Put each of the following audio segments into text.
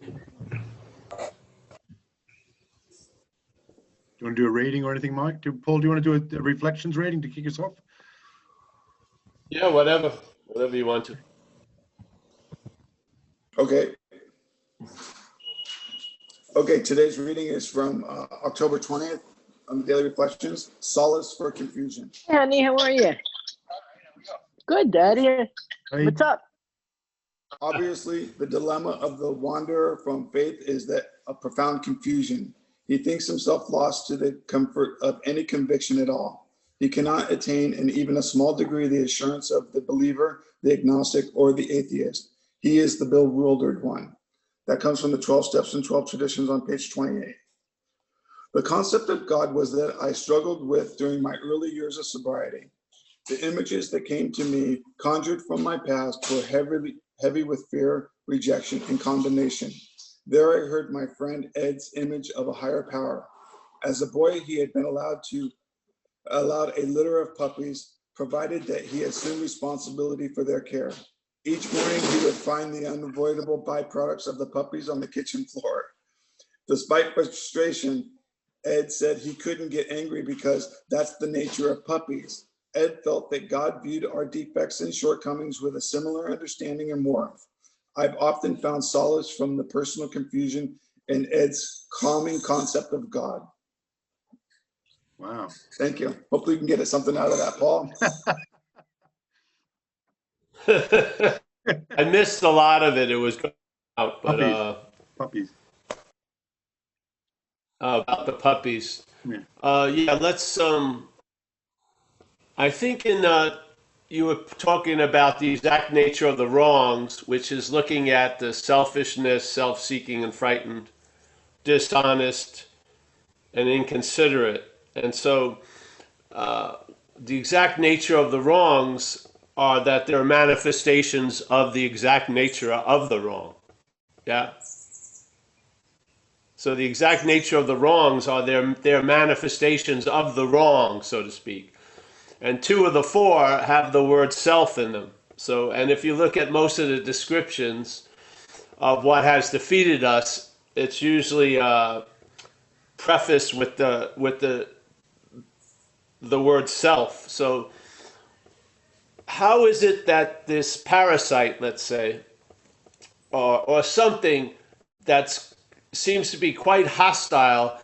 You want to do a rating or anything, Mike? Paul, do you want to do a reflections rating to kick us off? Yeah, whatever you want to. Okay. Okay, today's reading is from October 20th on the Daily Reflections, Solace for Confusion. Hey, honey, how are you? Good, Daddy. Hey. What's up? Obviously, the dilemma of the wanderer from faith is that of profound confusion. He thinks himself lost to the comfort of any conviction at all. He cannot attain in even a small degree the assurance of the believer, the agnostic, or the atheist. He is the bewildered one. That comes from the 12 Steps and 12 Traditions on page 28. The concept of God was that I struggled with during my early years of sobriety. The images that came to me, conjured from my past, were heavy with fear, rejection, and condemnation. There I heard my friend Ed's image of a higher power. As a boy, he had been allowed a litter of puppies, provided that he assumed responsibility for their care. Each morning, he would find the unavoidable byproducts of the puppies on the kitchen floor. Despite frustration, Ed said he couldn't get angry because that's the nature of puppies. Ed felt that God viewed our defects and shortcomings with a similar understanding and warmth. I've often found solace from the personal confusion in Ed's calming concept of God. Wow. Thank you. Hopefully you can get something out of that, Paul. I missed a lot of it. It was out, but puppies. About the puppies. Yeah. Yeah, let's. I think you were talking about the exact nature of the wrongs, which is looking at the selfishness, self-seeking, and frightened, dishonest, and inconsiderate. And so, the exact nature of the wrongs are that they're manifestations of the exact nature of the wrong. Yeah. So the exact nature of the wrongs are their manifestations of the wrong, so to speak. And 2 of the 4 have the word self in them. So, and if you look at most of the descriptions of what has defeated us, it's usually prefaced with the word self. So how is it that this parasite, let's say, or something that seems to be quite hostile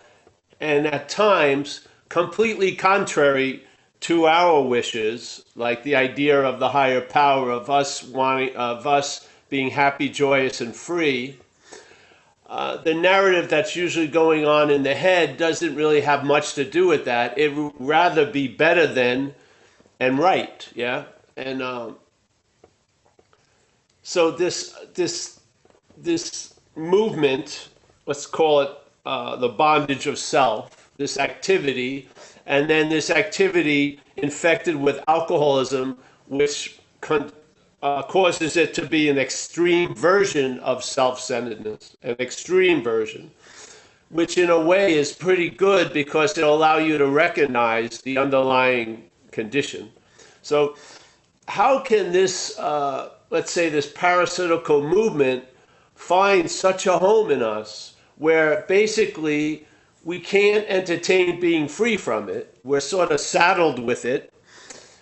and at times completely contrary to our wishes, like the idea of the higher power, of us being happy, joyous, and free, the narrative that's usually going on in the head doesn't really have much to do with that. It would rather be better than and right, yeah? And so this movement, let's call it the bondage of self, this activity, and then this activity infected with alcoholism, which causes it to be an extreme version of self-centeredness, an extreme version, which in a way is pretty good because it'll allow you to recognize the underlying condition. So how can this, let's say this parasitical movement find such a home in us where basically we can't entertain being free from it? We're sort of saddled with it.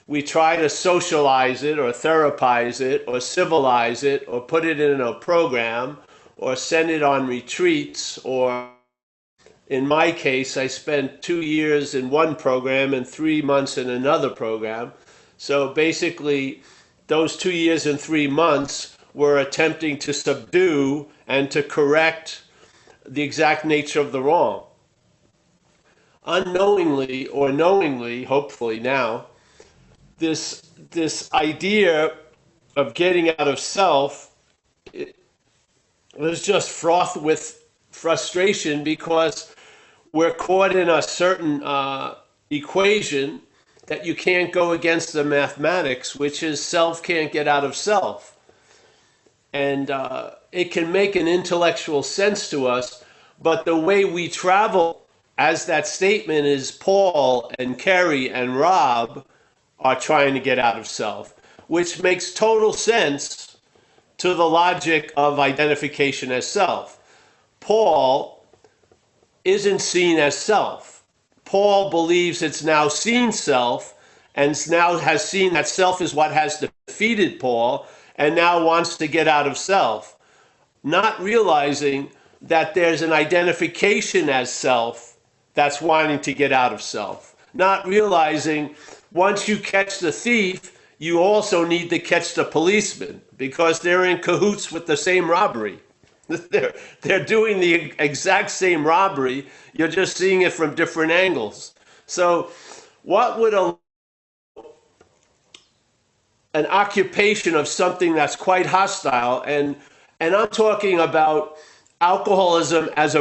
We try to socialize it or therapize it or civilize it or put it in a program or send it on retreats, or in my case, I spent 2 years in one program and 3 months in another program. So basically, those 2 years and 3 months were attempting to subdue and to correct the exact nature of the wrong. Unknowingly or knowingly, hopefully now, this idea of getting out of self was just fraught with frustration because we're caught in a certain equation that you can't go against the mathematics, which is self can't get out of self. And it can make an intellectual sense to us, but the way we travel, as that statement is, Paul and Kerry and Rob are trying to get out of self, which makes total sense to the logic of identification as self. Paul isn't seen as self. Paul believes it's now seen self, and now has seen that self is what has defeated Paul, and now wants to get out of self, not realizing that there's an identification as self that's wanting to get out of self, not realizing once you catch the thief, you also need to catch the policeman because they're in cahoots with the same robbery. They're doing the exact same robbery, you're just seeing it from different angles. So what would an occupation of something that's quite hostile, and I'm talking about alcoholism as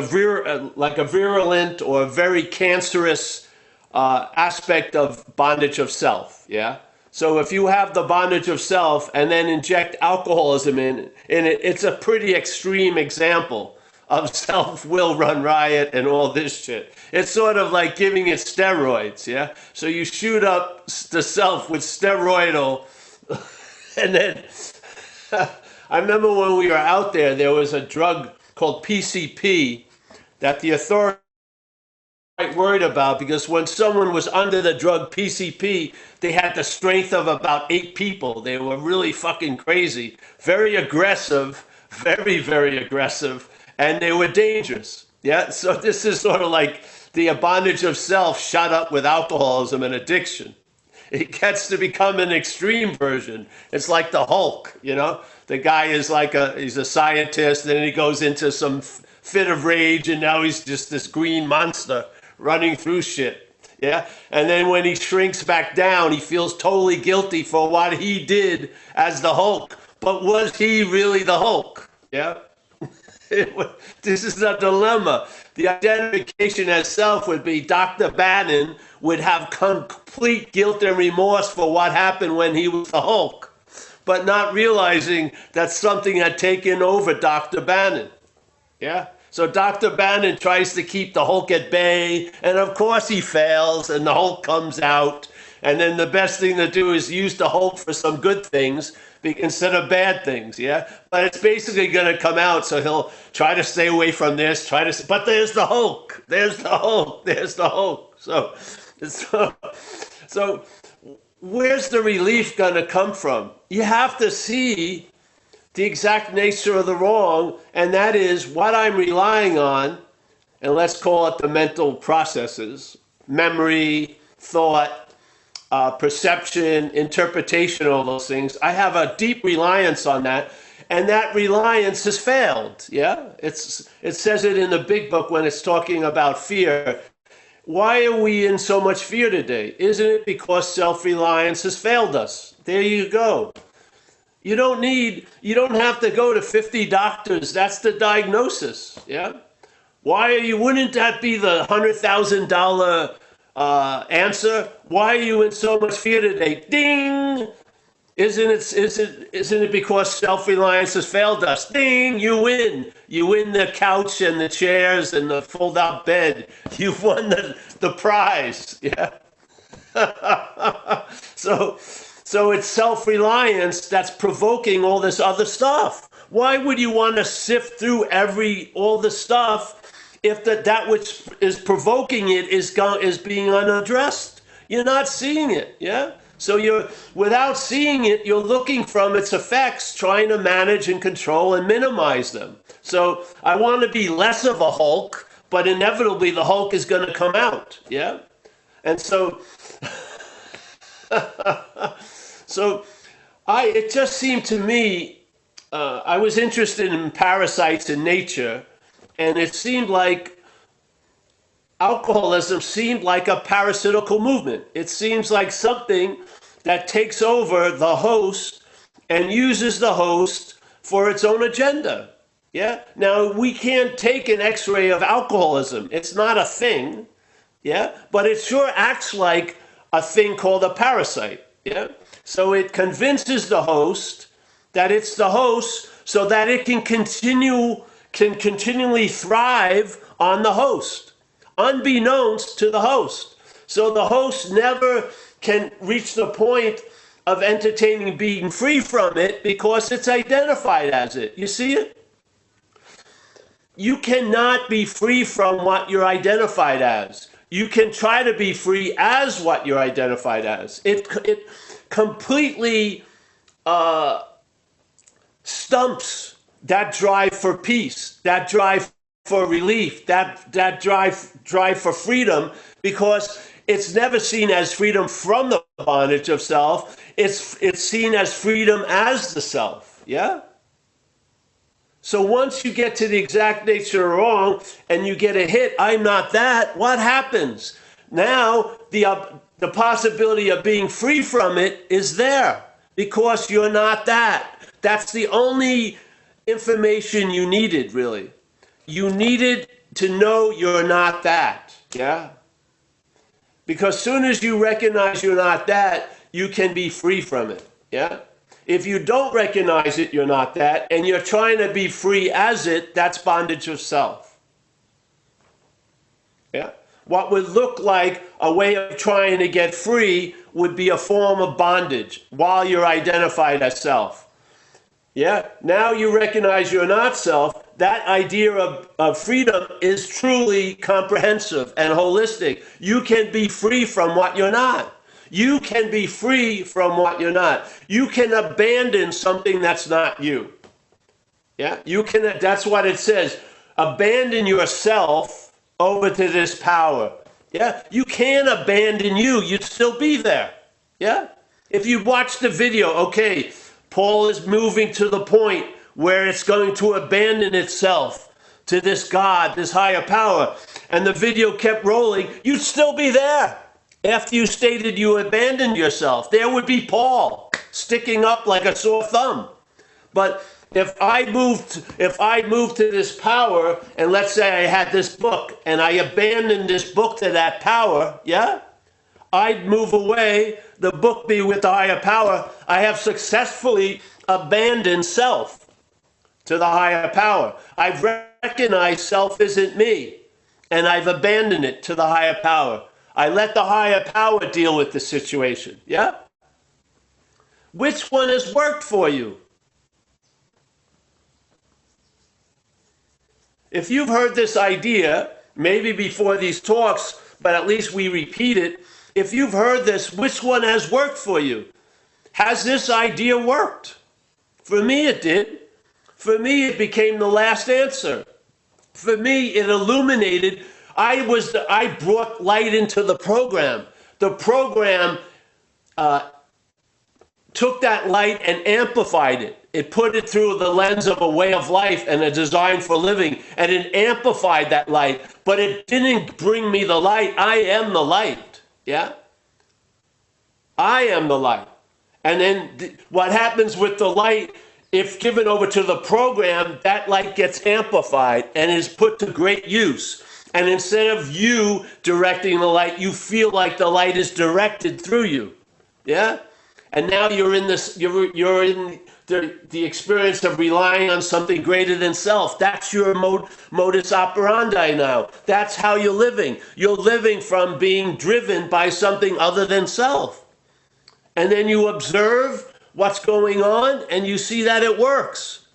like a virulent or very cancerous aspect of bondage of self, yeah? So if you have the bondage of self and then inject alcoholism in it, it's a pretty extreme example of self-will run riot and all this shit. It's sort of like giving it steroids, yeah? So you shoot up the self with steroidal, and then I remember when we were out there was a drug called PCP that the authorities were quite worried about, because when someone was under the drug PCP, they had the strength of about 8 people. They were really fucking crazy, very aggressive, very, very aggressive, and they were dangerous. Yeah, so this is sort of like the bondage of self shot up with alcoholism and addiction. It gets to become an extreme version. It's like the Hulk, you know? The guy is like he's a scientist, and then he goes into some fit of rage, and now he's just this green monster running through shit, yeah? And then when he shrinks back down, he feels totally guilty for what he did as the Hulk. But was he really the Hulk, yeah? This is a dilemma. The identification as self would be Dr. Bannon would have complete guilt and remorse for what happened when he was the Hulk, but not realizing that something had taken over Dr. Bannon. Yeah? So Dr. Bannon tries to keep the Hulk at bay, and of course he fails, and the Hulk comes out. And then the best thing to do is use the Hulk for some good things instead of bad things, yeah? But it's basically going to come out, so he'll try to stay away from this, but there's the Hulk. There's the Hulk. There's the Hulk. So where's the relief going to come from? You have to see the exact nature of the wrong, and that is what I'm relying on, and let's call it the mental processes, memory, thought, perception, interpretation, all those things. I have a deep reliance on that, and that reliance has failed, yeah? It says it in the big book when it's talking about fear. Why are we in so much fear today? Isn't it because self-reliance has failed us? There you go. You don't have to go to 50 doctors. That's the diagnosis, yeah? Wouldn't that be the $100,000 answer? Why are you in so much fear today? Ding! Isn't it because self-reliance has failed us? Ding! You win. You win the couch and the chairs and the fold-out bed. You've won the prize. Yeah. So it's self-reliance that's provoking all this other stuff. Why would you want to sift through all the stuff if that which is provoking it is being unaddressed? You're not seeing it, yeah? So without seeing it, you're looking from its effects, trying to manage and control and minimize them. So I want to be less of a Hulk, but inevitably the Hulk is going to come out, yeah? And so, it just seemed to me, I was interested in parasites in nature, and it seemed like alcoholism seemed like a parasitical movement. It seems like something that takes over the host and uses the host for its own agenda. Yeah. Now, we can't take an X-ray of alcoholism. It's not a thing. Yeah. But it sure acts like a thing called a parasite. Yeah. So it convinces the host that it's the host so that it can continually thrive on the host, unbeknownst to the host. So the host never can reach the point of entertaining being free from it because it's identified as it. You see it? you cannot be free from what you're identified as. You can try to be free as what you're identified as. It completely stumps that drive for peace, that drive for relief, that drive for freedom, because it's never seen as freedom from the bondage of self. It's seen as freedom as the self. Yeah? So once you get to the exact nature of wrong and you get a hit, I'm not that, what happens? Now the possibility of being free from it is there because you're not that. That's the only information you needed, really. You needed to know you're not that, yeah? Because soon as you recognize you're not that, you can be free from it, yeah? If you don't recognize it, you're not that, and you're trying to be free as it, that's bondage of self. Yeah? What would look like a way of trying to get free would be a form of bondage while you're identified as self. Yeah? Now you recognize you're not self. That idea of freedom is truly comprehensive and holistic. You can be free from what you're not. You can be free from what you're not. You can abandon something that's not you. Yeah? You can, that's what it says. Abandon yourself over to this power. Yeah? You can abandon you. You'd still be there. Yeah? If you watch the video, okay, Paul is moving to the point where it's going to abandon itself to this God, this higher power, and the video kept rolling, you'd still be there. After you stated you abandoned yourself, there would be Paul sticking up like a sore thumb. But if I moved to this power, and let's say I had this book, and I abandoned this book to that power, yeah? I'd move away, the book be with the higher power. I have successfully abandoned self to the higher power. I've recognized self isn't me, and I've abandoned it to the higher power. I let the higher power deal with the situation, yeah? Which one has worked for you? If you've heard this idea, maybe before these talks, but at least we repeat it, if you've heard this, which one has worked for you? Has this idea worked? For me, it did. For me, it became the last answer. For me, it illuminated. I brought light into the program. The program took that light and amplified it. It put it through the lens of a way of life and a design for living, and it amplified that light. But it didn't bring me the light. I am the light. Yeah? I am the light. And then what happens with the light, if given over to the program, that light gets amplified and is put to great use. And instead of you directing the light, you feel like the light is directed through you. Yeah? And now you're in this, you're in the experience of relying on something greater than self. That's your modus operandi now. That's how you're living. You're living from being driven by something other than self. And then you observe what's going on and you see that it works.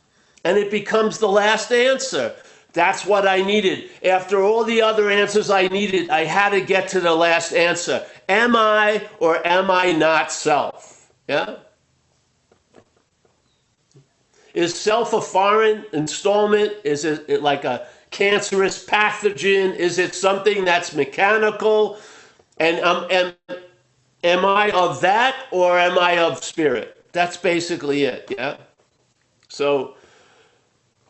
And it becomes the last answer. That's what I needed. After all the other answers I needed, I had to get to the last answer. Am I or am I not self? Yeah? Is self a foreign installment? Is it like a cancerous pathogen? Is it something that's mechanical? And am I of that or am I of spirit? That's basically it, yeah? So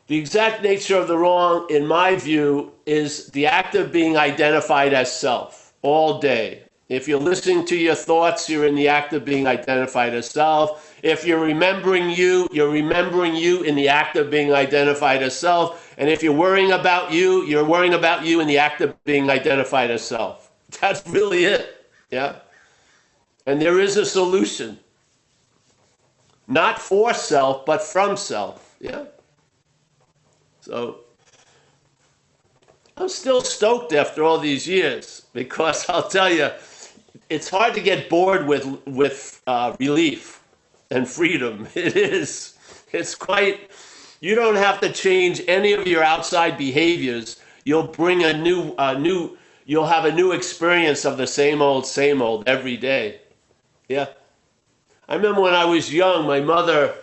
the exact nature of the wrong, in my view, is the act of being identified as self all day. If you're listening to your thoughts, you're in the act of being identified as self. If you're remembering you in the act of being identified as self. And if you're worrying about you, you're worrying about you in the act of being identified as self. That's really it, yeah? And there is a solution. Not for self, but from self, yeah? So I'm still stoked after all these years because I'll tell you, it's hard to get bored with relief and freedom. It is. It's quite You don't have to change any of your outside behaviors. You'll bring you'll have a new experience of the same old every day. Yeah. I remember when I was young, my mother,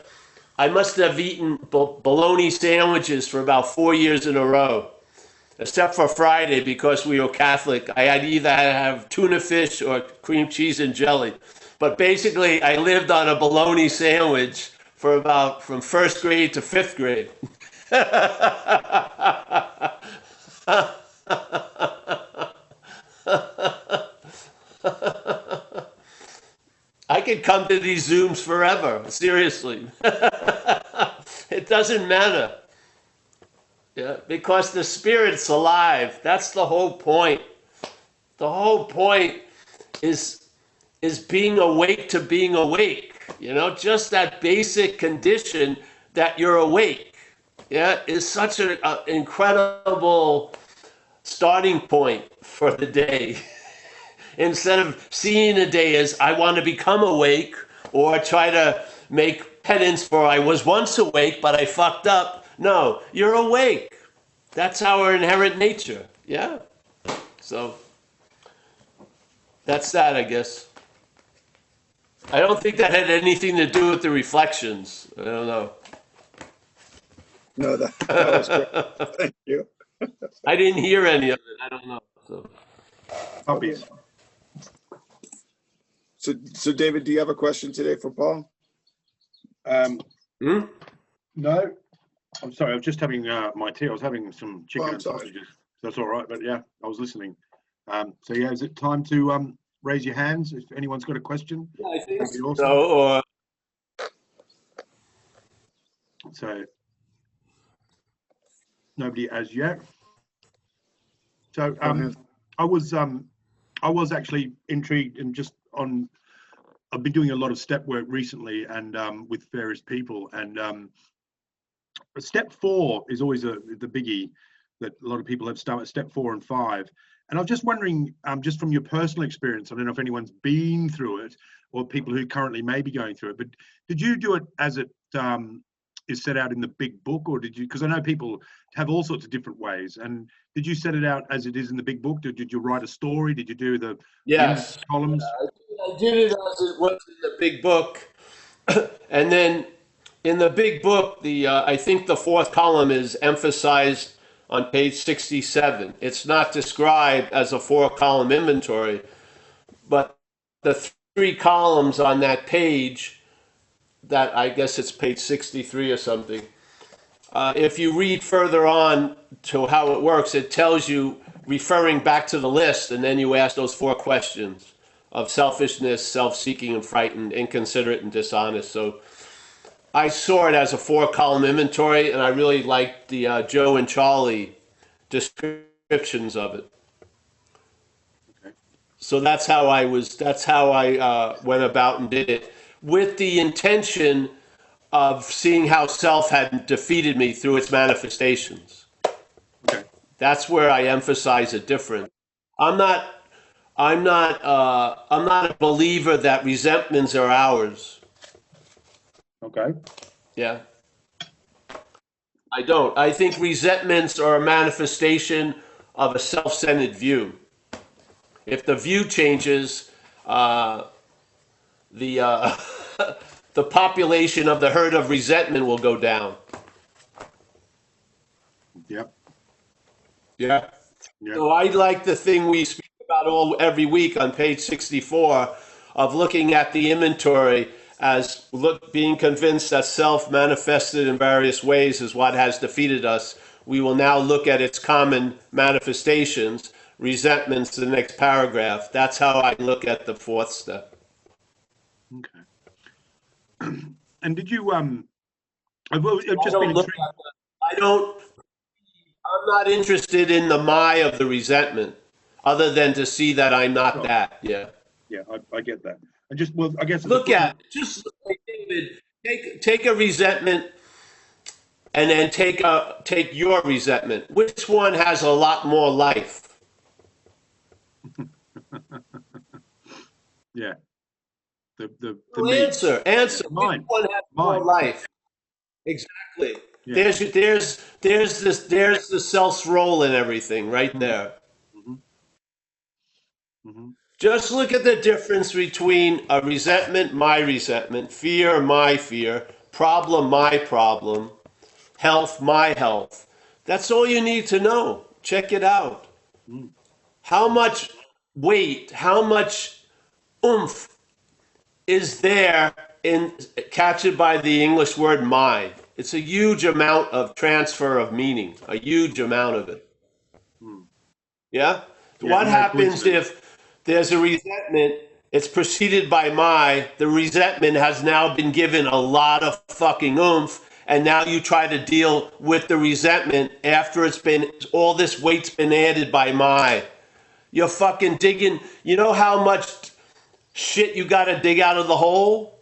I must have eaten bologna sandwiches for about 4 years in a row, except for Friday because we were Catholic. I had either have tuna fish or cream cheese and jelly. But basically, I lived on a bologna sandwich for about from first grade to fifth grade. I could come to these Zooms forever, seriously. It doesn't matter. Yeah, because the spirit's alive. That's the whole point. The whole point is being awake to being awake. You know, just that basic condition that you're awake. Yeah, is such an incredible starting point for the day. Instead of seeing the day as I want to become awake or try to make penance for I was once awake, but I fucked up. No, you're awake. That's our inherent nature. Yeah. So that's that, I guess. I don't think that had anything to do with the reflections. I don't know. No, that was great. Thank you. I didn't hear any of it. I don't know. So. Puppies. So David, do you have a question today for Paul? No, I'm sorry. I was just having my tea. I was having some chicken and sorry. sausages. That's all right. But yeah, I was listening. So yeah, is it time to raise your hands if anyone's got a question? Yeah, I think That'd be awesome. so. Or So nobody as yet. So I was actually intrigued and just on. I've been doing a lot of step work recently and with various people, and step 4 is always the biggie that a lot of people have started. Step 4 and 5, and I was just wondering, just from your personal experience, I don't know if anyone's been through it or people who currently may be going through it, but did you do it as it is set out in the big book, or did you? Because I know people have all sorts of different ways. And did you set it out as it is in the big book? Did you write a story? Did you do the yes, columns? I did it as it was in the big book, and then in the big book, I think the 4th column is emphasized on page 67. It's not described as a 4-column inventory, but the 3 columns on that page, that I guess it's page 63 or something. If you read further on to how it works, it tells you, referring back to the list, and then you ask those 4 questions of selfishness, self-seeking and frightened, inconsiderate and dishonest. So I saw it as a 4-column inventory, and I really liked the Joe and Charlie descriptions of it. Okay. So that's how I went about and did it, with the intention of seeing how self had defeated me through its manifestations. Okay. That's where I emphasize a difference. I'm not a believer that resentments are ours. Okay. Yeah. I don't. I think resentments are a manifestation of a self-centered view. If the view changes, the the population of the herd of resentment will go down. Yep. Yeah. Yep. So I like the thing we speak about every week on page 64 of looking at the inventory as being convinced that self manifested in various ways is what has defeated us. We will now look at its common manifestations, resentments, the next paragraph. That's how I look at the 4th step. Okay. And did you I've just been intrigued. I'm not interested in the my of the resentment, other than to see that I'm not that. Yeah. Yeah, I get that. And just, well, I guess Look at it. Just like David, take a resentment and then take your resentment. Which one has a lot more life? Yeah. The Answer. Mine. Which one has more Mine. life? Exactly. Yeah. There's the self's role in everything right there. Hmm. Hmm. Just look at the difference between a resentment, my resentment, fear, my fear, problem, my problem, health, my health. That's all you need to know. Check it out. Mm. How much weight, how much oomph is there in captured by the English word my? It's a huge amount of transfer of meaning, a huge amount of it. Mm. Yeah? Yeah, What no happens coincidence. if there's a resentment, it's preceded by the resentment has now been given a lot of fucking oomph, and now you try to deal with the resentment after it's been, all this weight's been added by my. You're fucking digging, you know how much shit you gotta dig out of the hole?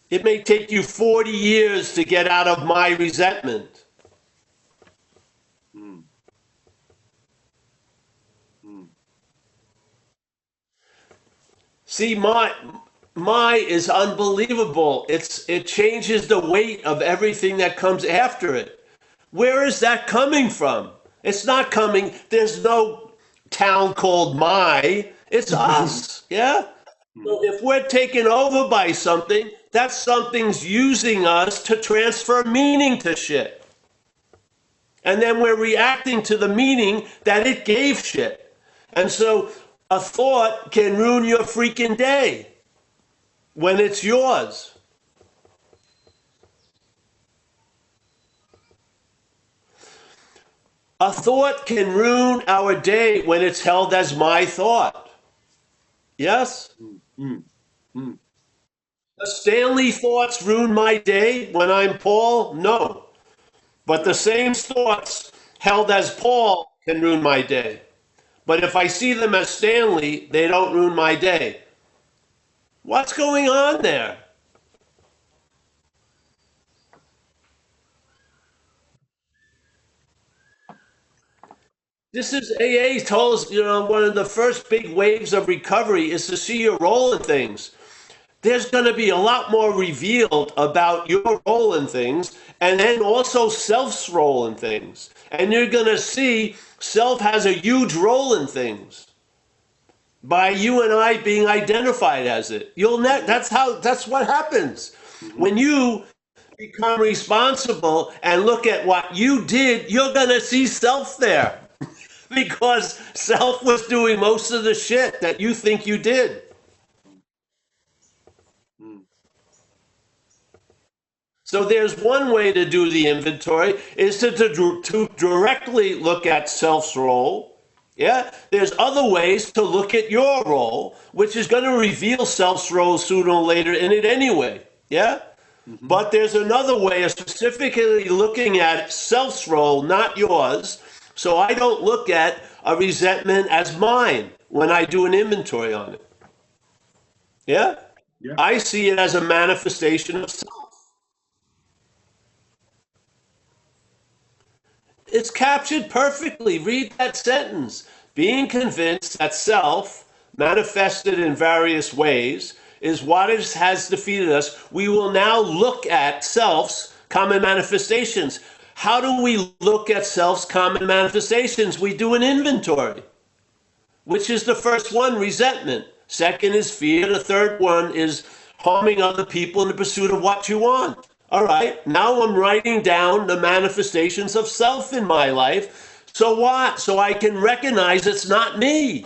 It may take you 40 years to get out of my resentment. Mm. Mm. See, my is unbelievable. It changes the weight of everything that comes after it. Where is that coming from? It's not coming. There's no town called my. It's us. Yeah. Mm. So if we're taken over by something, that something's using us to transfer meaning to shit. And then we're reacting to the meaning that it gave shit. And so a thought can ruin your freaking day when it's yours. A thought can ruin our day when it's held as my thought. Yes? Mm. Mm. Mm. The Stanley thoughts ruin my day when I'm Paul? No. But the No. same thoughts held as Paul can ruin my day. But if I see them as Stanley, they don't ruin my day. What's going on there? This is AA told us, one of the first big waves of recovery is to see your role in things. There's going to be a lot more revealed about your role in things and then also self's role in things. And you're going to see self has a huge role in things by you and I being identified as it. That's what happens. Hmm. When you become responsible and look at what you did, you're going to see self there because self was doing most of the shit that you think you did. Mm. So there's one way to do the inventory is to directly look at self's role. Yeah, there's other ways to look at your role, which is going to reveal self's role sooner or later in it anyway. Yeah, Hmm. but there's another way of specifically looking at self's role, not yours. So I don't look at a resentment as mine when I do an inventory on it. Yeah, Yeah. I see it as a manifestation of self. It's captured perfectly. Read that sentence. Being convinced that self, manifested in various ways, is what has defeated us. We will now look at self's common manifestations. How do we look at self's common manifestations? We do an inventory. Which is the first one? Resentment. Second is fear. The third one is harming other people in the pursuit of what you want. All right, now I'm writing down the manifestations of self in my life. So what? So I can recognize it's not me.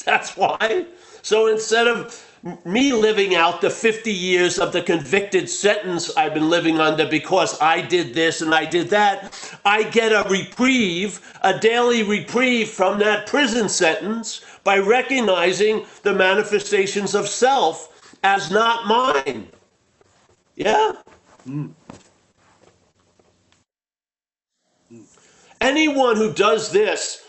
That's why. So instead of me living out the 50 years of the convicted sentence I've been living under because I did this and I did that, I get a reprieve, a daily reprieve from that prison sentence by recognizing the manifestations of self as not mine. Yeah? Mm. Mm. Anyone who does this,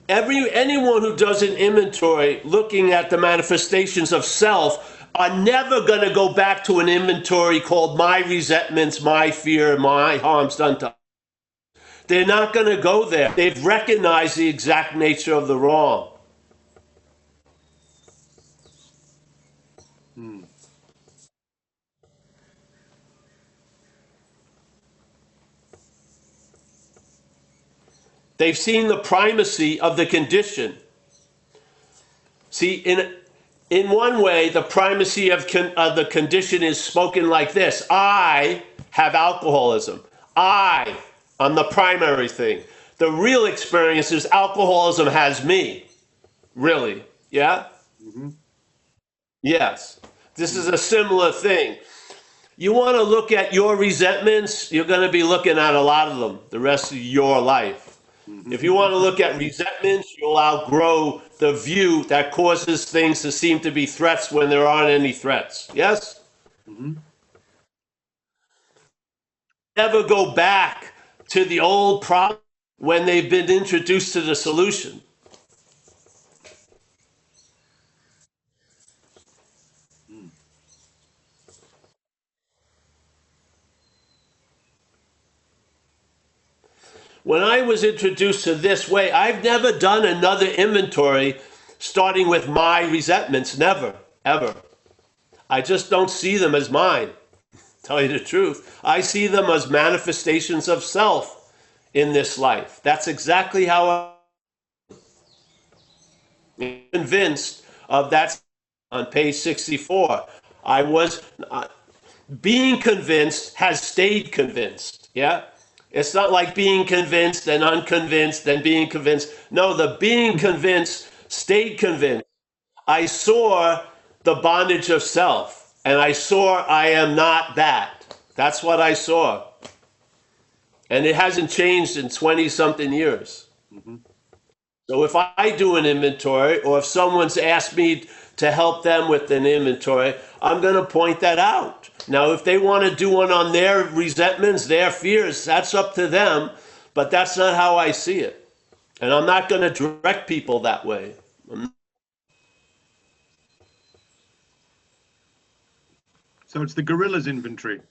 anyone who does an inventory looking at the manifestations of self are never going to go back to an inventory called my resentments, my fear, my harms done to. They're not going to go there. They've recognized the exact nature of the wrong. Mm. They've seen the primacy of the condition. See, in one way, the primacy of the condition is spoken like this: I have alcoholism. I'm the primary thing. The real experience is alcoholism has me. Really? Yeah? Mm-hmm. Yes. This is a similar thing. You want to look at your resentments, you're going to be looking at a lot of them the rest of your life. Mm-hmm. If you want to look at resentments, you'll outgrow the view that causes things to seem to be threats when there aren't any threats. Yes? Mm-hmm. Never go back to the old problem when they've been introduced to the solution. When I was introduced to this way, I've never done another inventory starting with my resentments. Never, ever. I just don't see them as mine. Tell you the truth. I see them as manifestations of self in this life. That's exactly how I'm convinced of that on page 64. I was being convinced has stayed convinced. Yeah? It's not like being convinced and unconvinced and being convinced. No, the being convinced stayed convinced. I saw the bondage of self, and I saw I am not that. That's what I saw. And it hasn't changed in 20 something years. Mm-hmm. So if I do an inventory, or if someone's asked me to help them with an inventory, I'm going to point that out. Now, if they want to do one on their resentments, their fears, that's up to them, but that's not how I see it. And I'm not going to direct people that way. So it's the gorilla's inventory.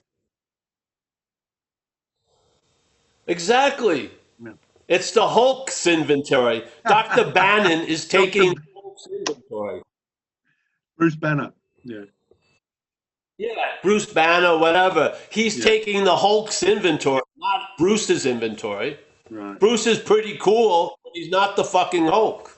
Exactly. Yeah. It's the Hulk's inventory. Dr. Bannon is taking the Hulk's inventory. Bruce Banner. Yeah. Yeah, Bruce Banner, whatever. He's Yeah. taking the Hulk's inventory, not Bruce's inventory. Right. Bruce is pretty cool, but he's not the fucking Hulk.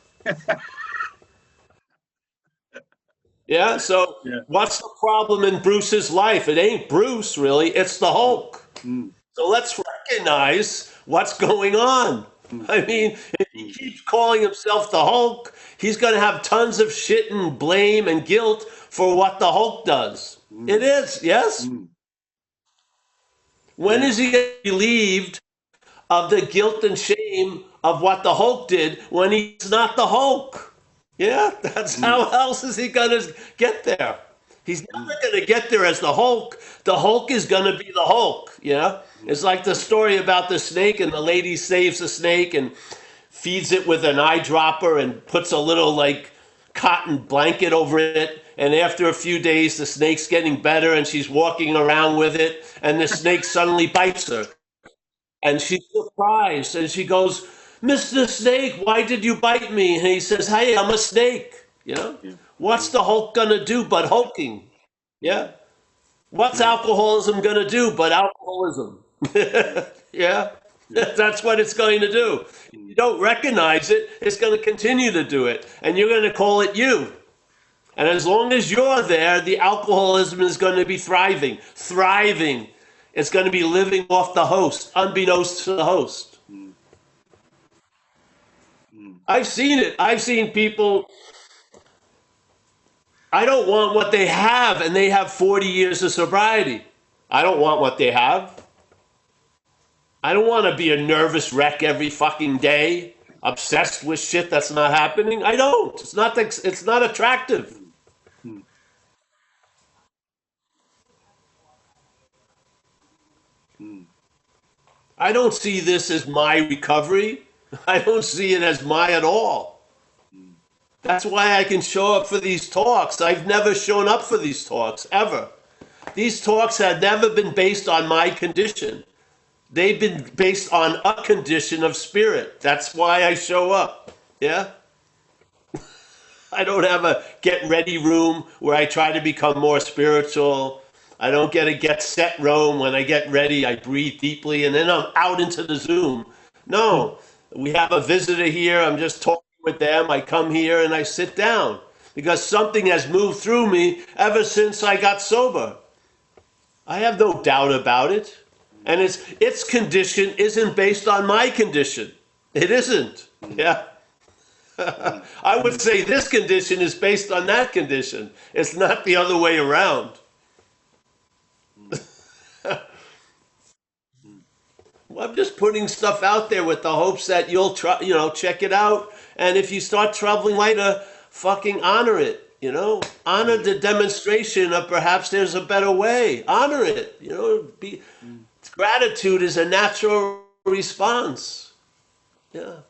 Yeah, so Yeah. what's the problem in Bruce's life? It ain't Bruce, really. It's the Hulk. Mm. So let's recognize what's going on. I mean, if he keeps calling himself the Hulk, he's going to have tons of shit and blame and guilt for what the Hulk does. It is, yes? Mm. When is he relieved of the guilt and shame of what the Hulk did when he's not the Hulk? Yeah, that's how else is he going to get there? He's never going to get there as the Hulk. The Hulk is going to be the Hulk. Yeah, it's like the story about the snake, and the lady saves the snake and feeds it with an eyedropper and puts a little like cotton blanket over it. And after a few days, the snake's getting better, and she's walking around with it, and the snake suddenly bites her. And she's surprised, and she goes, "Mr. Snake, why did you bite me?" And he says, "Hey, I'm a snake." You know? Yeah. What's the Hulk gonna do but hulking? Yeah? What's alcoholism gonna do but alcoholism? Yeah? That's what it's going to do. If you don't recognize it, it's going to continue to do it. And you're going to call it you. And as long as you're there, the alcoholism is going to be thriving. Thriving. It's going to be living off the host, unbeknownst to the host. I've seen it. I've seen people, I don't want what they have, and they have 40 years of sobriety. I don't want what they have. I don't want to be a nervous wreck every fucking day, obsessed with shit that's not happening. I don't. It's not attractive. I don't see this as my recovery. I don't see it as my at all. That's why I can show up for these talks. I've never shown up for these talks, ever. These talks have never been based on my condition. They've been based on a condition of spirit. That's why I show up. Yeah? I don't have a get ready room where I try to become more spiritual. I don't get a get set room. When I get ready, I breathe deeply and then I'm out into the Zoom. No, We have a visitor here. I'm just talking with them. I come here and I sit down because something has moved through me ever since I got sober. I have no doubt about it. And its condition isn't based on my condition. It isn't. Yeah. I would say this condition is based on that condition. It's not the other way around. Well, I'm just putting stuff out there with the hopes that you'll try, check it out. And if you start troubling later, fucking honor it. Honor the demonstration of perhaps there's a better way. Honor it. Gratitude is a natural response. Yeah.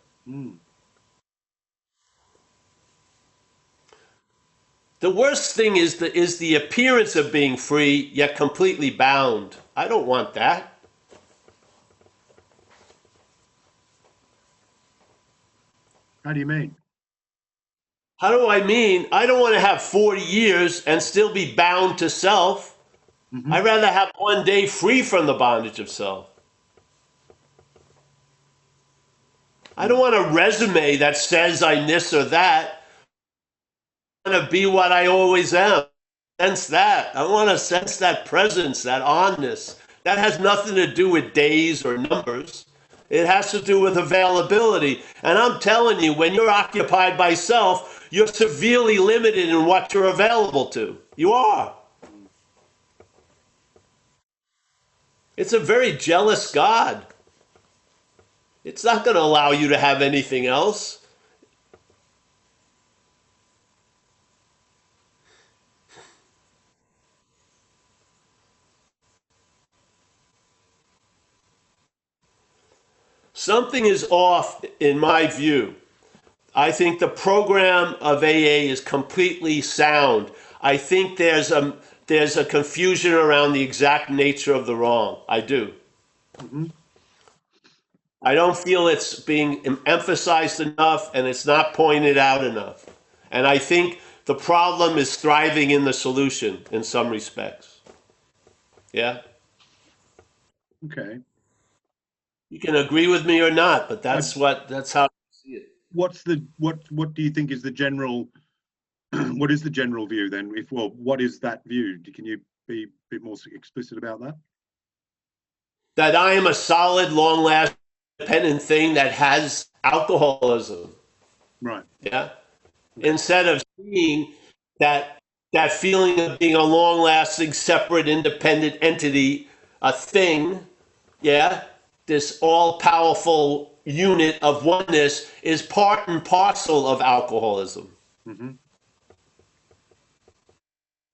The worst thing is the appearance of being free yet completely bound. I don't want that. How do you mean? How do I mean? I don't want to have 40 years and still be bound to self. I'd rather have one day free from the bondage of self. I don't want a resume that says I'm this or that. I want to be what I always am. Sense that. I want to sense that presence, that onness. That has nothing to do with days or numbers. It has to do with availability. And I'm telling you, when you're occupied by self, you're severely limited in what you're available to. You are. It's a very jealous God. It's not going to allow you to have anything else. Something is off in my view. I think the program of AA is completely sound. I think there's a confusion around the exact nature of the wrong. I do. I don't feel it's being emphasized enough and it's not pointed out enough. And I think the problem is thriving in the solution in some respects. Yeah? Okay. You can agree with me or not, but that's how I see it. What do you think is the general what is the general view then? What is that view? Can you be a bit more explicit about that? That I am a solid, long-lasting, independent thing that has alcoholism. Right. Yeah. Instead of seeing that feeling of being a long-lasting, separate, independent entity, a thing, yeah, this all-powerful unit of oneness is part and parcel of alcoholism.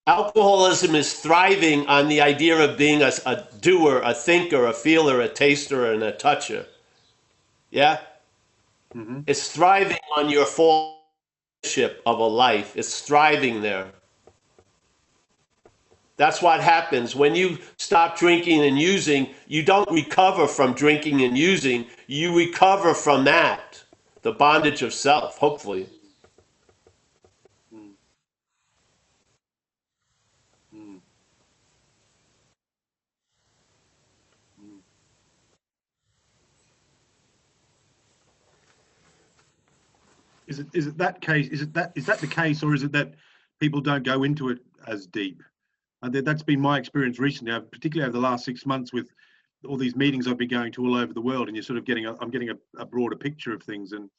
Alcoholism is thriving on the idea of being a doer, a thinker, a feeler, a taster, and a toucher. Yeah? It's thriving on your fellowship of a life. It's thriving there. That's what happens. When you stop drinking and using, you don't recover from drinking and using. You recover from that, the bondage of self, hopefully. Is it that case? Is that the case, or is it that people don't go into it as deep? That's been my experience recently, particularly over the last 6 months with all these meetings I've been going to all over the world, and you're sort of I'm getting a broader picture of things, and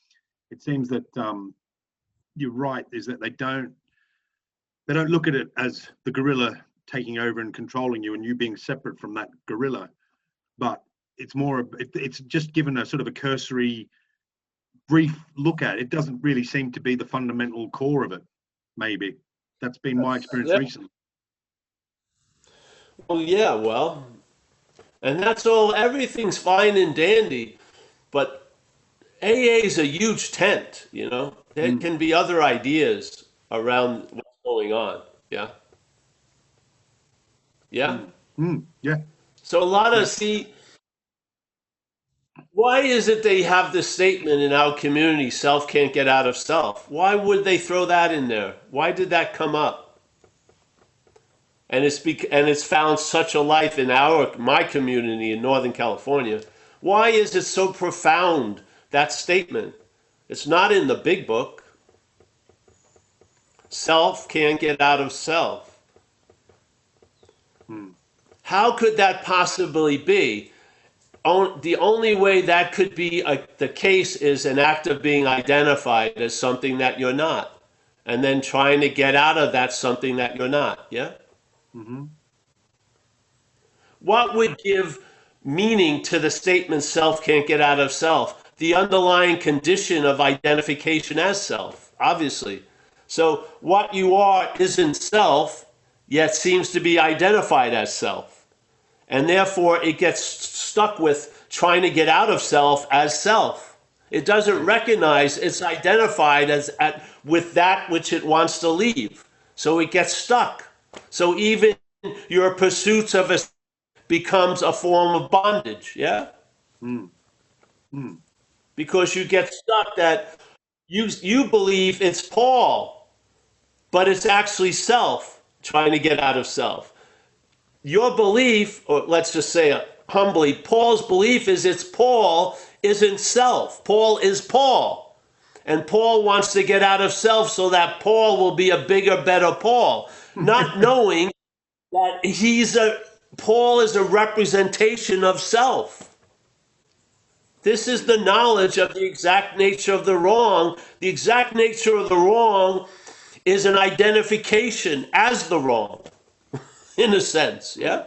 it seems that you're right, is that they don't look at it as the gorilla taking over and controlling you and you being separate from that gorilla, but it's just given a sort of a cursory brief look at it. It doesn't really seem to be the fundamental core of it. Maybe that's been my experience recently. Well, yeah, and that's all. Everything's fine and dandy, but AA is a huge tent. There can be other ideas around what's going on. Yeah. Yeah. Yeah. So a lot of why is it they have this statement in our community, self can't get out of self? Why would they throw that in there? Why did that come up? And it's found such a life in my community in Northern California. Why is it so profound that statement. It's not in the big book. Self can't get out of self. How could that possibly be? The only way that could be the case is an act of being identified as something that you're not, and then trying to get out of that something that you're not. Yeah? Mm-hmm. What would give meaning to the statement self can't get out of self? The underlying condition of identification as self, obviously. So what you are isn't self, yet seems to be identified as self. And therefore it gets stuck with trying to get out of self as self. It doesn't recognize it's identified with that which it wants to leave. So it gets stuck. So even your pursuits of a becomes a form of bondage, yeah? Mm. Mm. Because you get stuck that you believe it's Paul, but it's actually self trying to get out of self. Your belief, or let's just say it humbly, Paul's belief is it's Paul isn't self. Paul is Paul. And Paul wants to get out of self so that Paul will be a bigger, better Paul. Not knowing that Paul is a representation of self. This is the knowledge of the exact nature of the wrong. The exact nature of the wrong is an identification as the wrong, in a sense, yeah?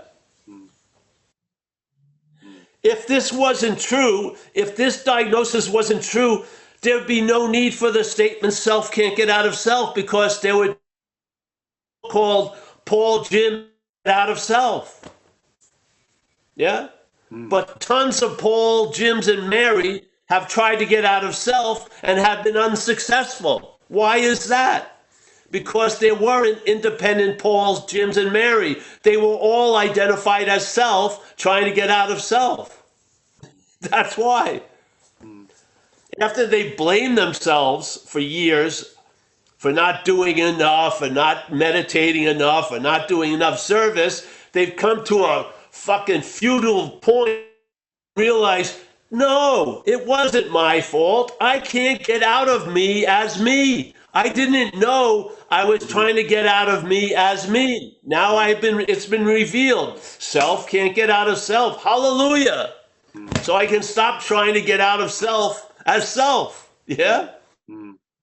If this wasn't true, if this diagnosis wasn't true, there'd be no need for the statement self can't get out of self, because they would called Paul Jim out of self. Yeah? But tons of Paul, Jims, and Mary have tried to get out of self and have been unsuccessful. Why is that? Because there weren't independent Pauls, Jims, and Mary. They were all identified as self, trying to get out of self. That's why. After they blamed themselves for years for not doing enough, and not meditating enough, and not doing enough service, they've come to a fucking futile point, realize, no, it wasn't my fault. I can't get out of me as me. I didn't know I was trying to get out of me as me. Now it's been revealed. Self can't get out of self. Hallelujah. So I can stop trying to get out of self as self. Yeah?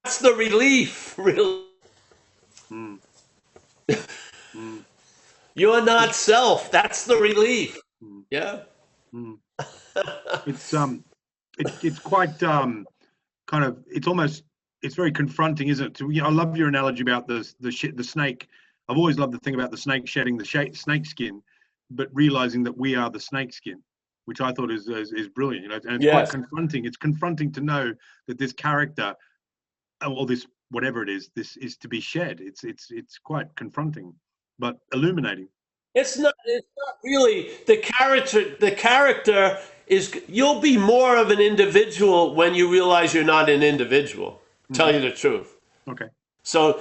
That's the relief, really. You're not self. That's the relief. Yeah? It's quite kind of, it's very confronting, isn't it? I love your analogy about the snake. I've always loved the thing about the snake shedding the snake skin, but realizing that we are the snake skin, which I thought is brilliant. And it's quite confronting. It's confronting to know that this character, or this whatever it is, this is to be shed. It's quite confronting, but illuminating. It's not really the character. The character is, you'll be more of an individual when you realize you're not an individual. Tell you the truth. Okay. So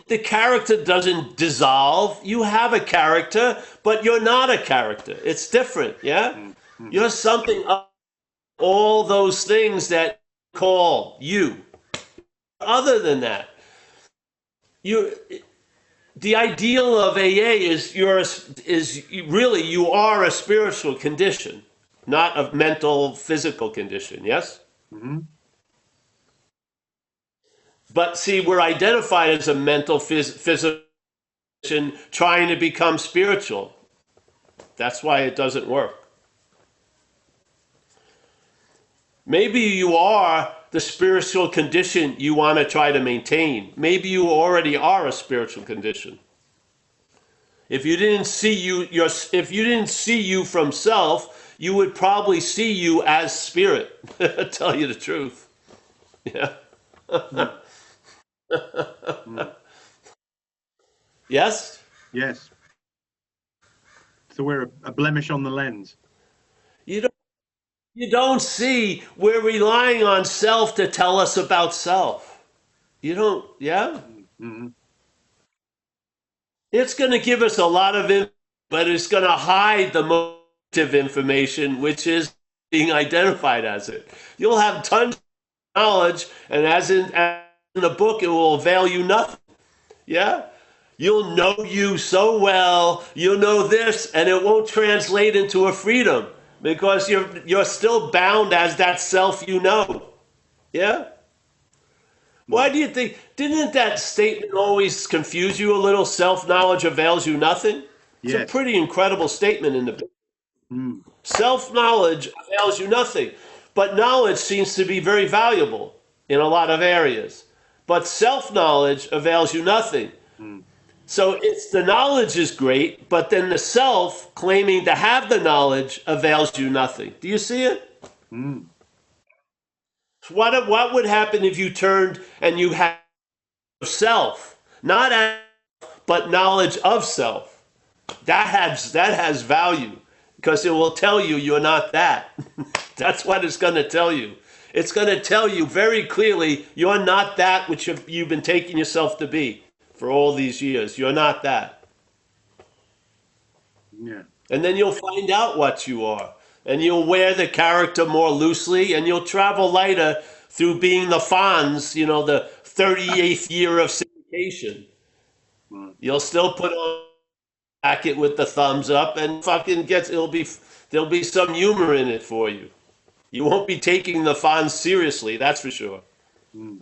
the character doesn't dissolve. You have a character, but you're not a character. It's different, yeah? You're something of all those things that call you. Other than that, the ideal of AA is really you are a spiritual condition, not a mental, physical condition. Yes. Mm-hmm. But see, we're identified as a mental, physical condition trying to become spiritual. That's why it doesn't work. Maybe you are the spiritual condition you want to try to maintain. Maybe you already are a spiritual condition. If you didn't see you from self, you would probably see you as spirit. Tell you the truth. Yeah. Yes? Yes. So we're a blemish on the lens. You don't see, we're relying on self to tell us about self. You don't, yeah? Mm-hmm. It's going to give us a lot of info, but it's going to hide the motive information, which is being identified as it. You'll have tons of knowledge, and as in the book, it will avail you nothing. Yeah? You'll know you so well, you'll know this, and it won't translate into a freedom because you're still bound as that self you know. Yeah? Why do you think, didn't that statement always confuse you a little? Self-knowledge avails you nothing? It's a Yes. pretty incredible statement in the book. Mm. Self-knowledge avails you nothing, but knowledge seems to be very valuable in a lot of areas. But self-knowledge avails you nothing. Mm. So it's the knowledge is great, but then the self claiming to have the knowledge avails you nothing. Do you see it? Mm. What would happen if you turned and you had self, not as, but knowledge of self? That has value because it will tell you you're not that. That's what it's going to tell you. It's going to tell you very clearly you're not that which you've been taking yourself to be for all these years. You're not that. Yeah. And then you'll find out what you are. And you'll wear the character more loosely, and you'll travel lighter through being the Fonz, the 38th year of syndication. Mm. You'll still put on a jacket with the thumbs up, and fucking there'll be some humor in it for you. You won't be taking the Fonz seriously, that's for sure. Mm.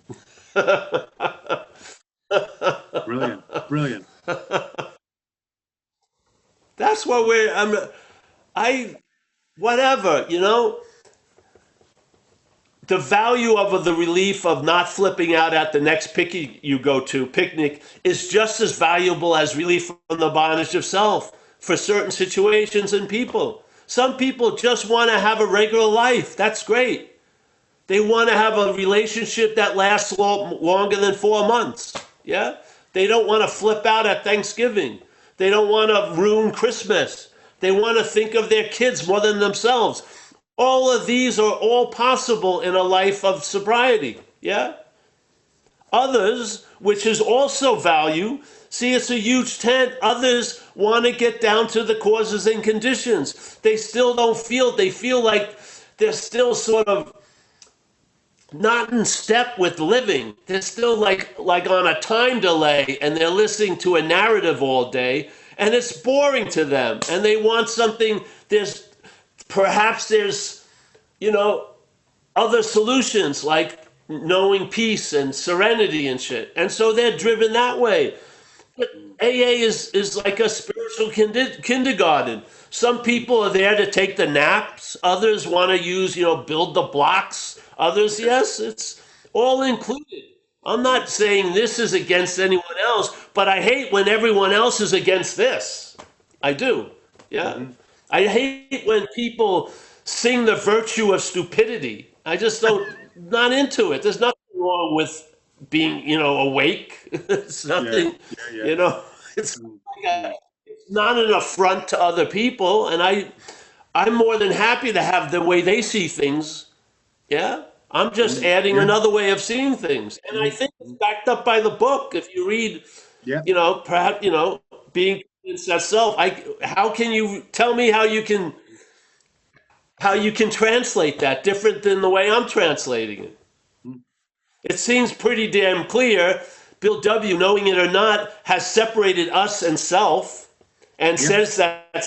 Brilliant. Brilliant. That's what whatever, the value of the relief of not flipping out at the next picnic is just as valuable as relief from the bondage of self for certain situations and people. Some people just want to have a regular life. That's great. They want to have a relationship that lasts longer than 4 months. Yeah? They don't want to flip out at Thanksgiving. They don't want to ruin Christmas. They want to think of their kids more than themselves. All of these are all possible in a life of sobriety. Yeah? Others, which is also value, see, it's a huge tent. Others want to get down to the causes and conditions. They still don't feel, they feel like they're still sort of not in step with living. They're still like on a time delay, and they're listening to a narrative all day, and it's boring to them. And they want something, perhaps there's, other solutions like knowing peace and serenity and shit. And so they're driven that way. But AA is like a spiritual kindergarten. Some people are there to take the naps. Others want to use, build the blocks. Others, yes, it's all included. I'm not saying this is against anyone else, but I hate when everyone else is against this. I do. Yeah. Mm-hmm. I hate when people sing the virtue of stupidity. I just not into it. There's nothing wrong with being, awake. It's nothing, it's not an affront to other people. And I'm more than happy to have the way they see things. Yeah. I'm just adding another way of seeing things. And I think it's backed up by the book. If you read, perhaps, being convinced that self, how can you tell me how you can translate that different than the way I'm translating it? It seems pretty damn clear. Bill W., knowing it or not, has separated us and self and says that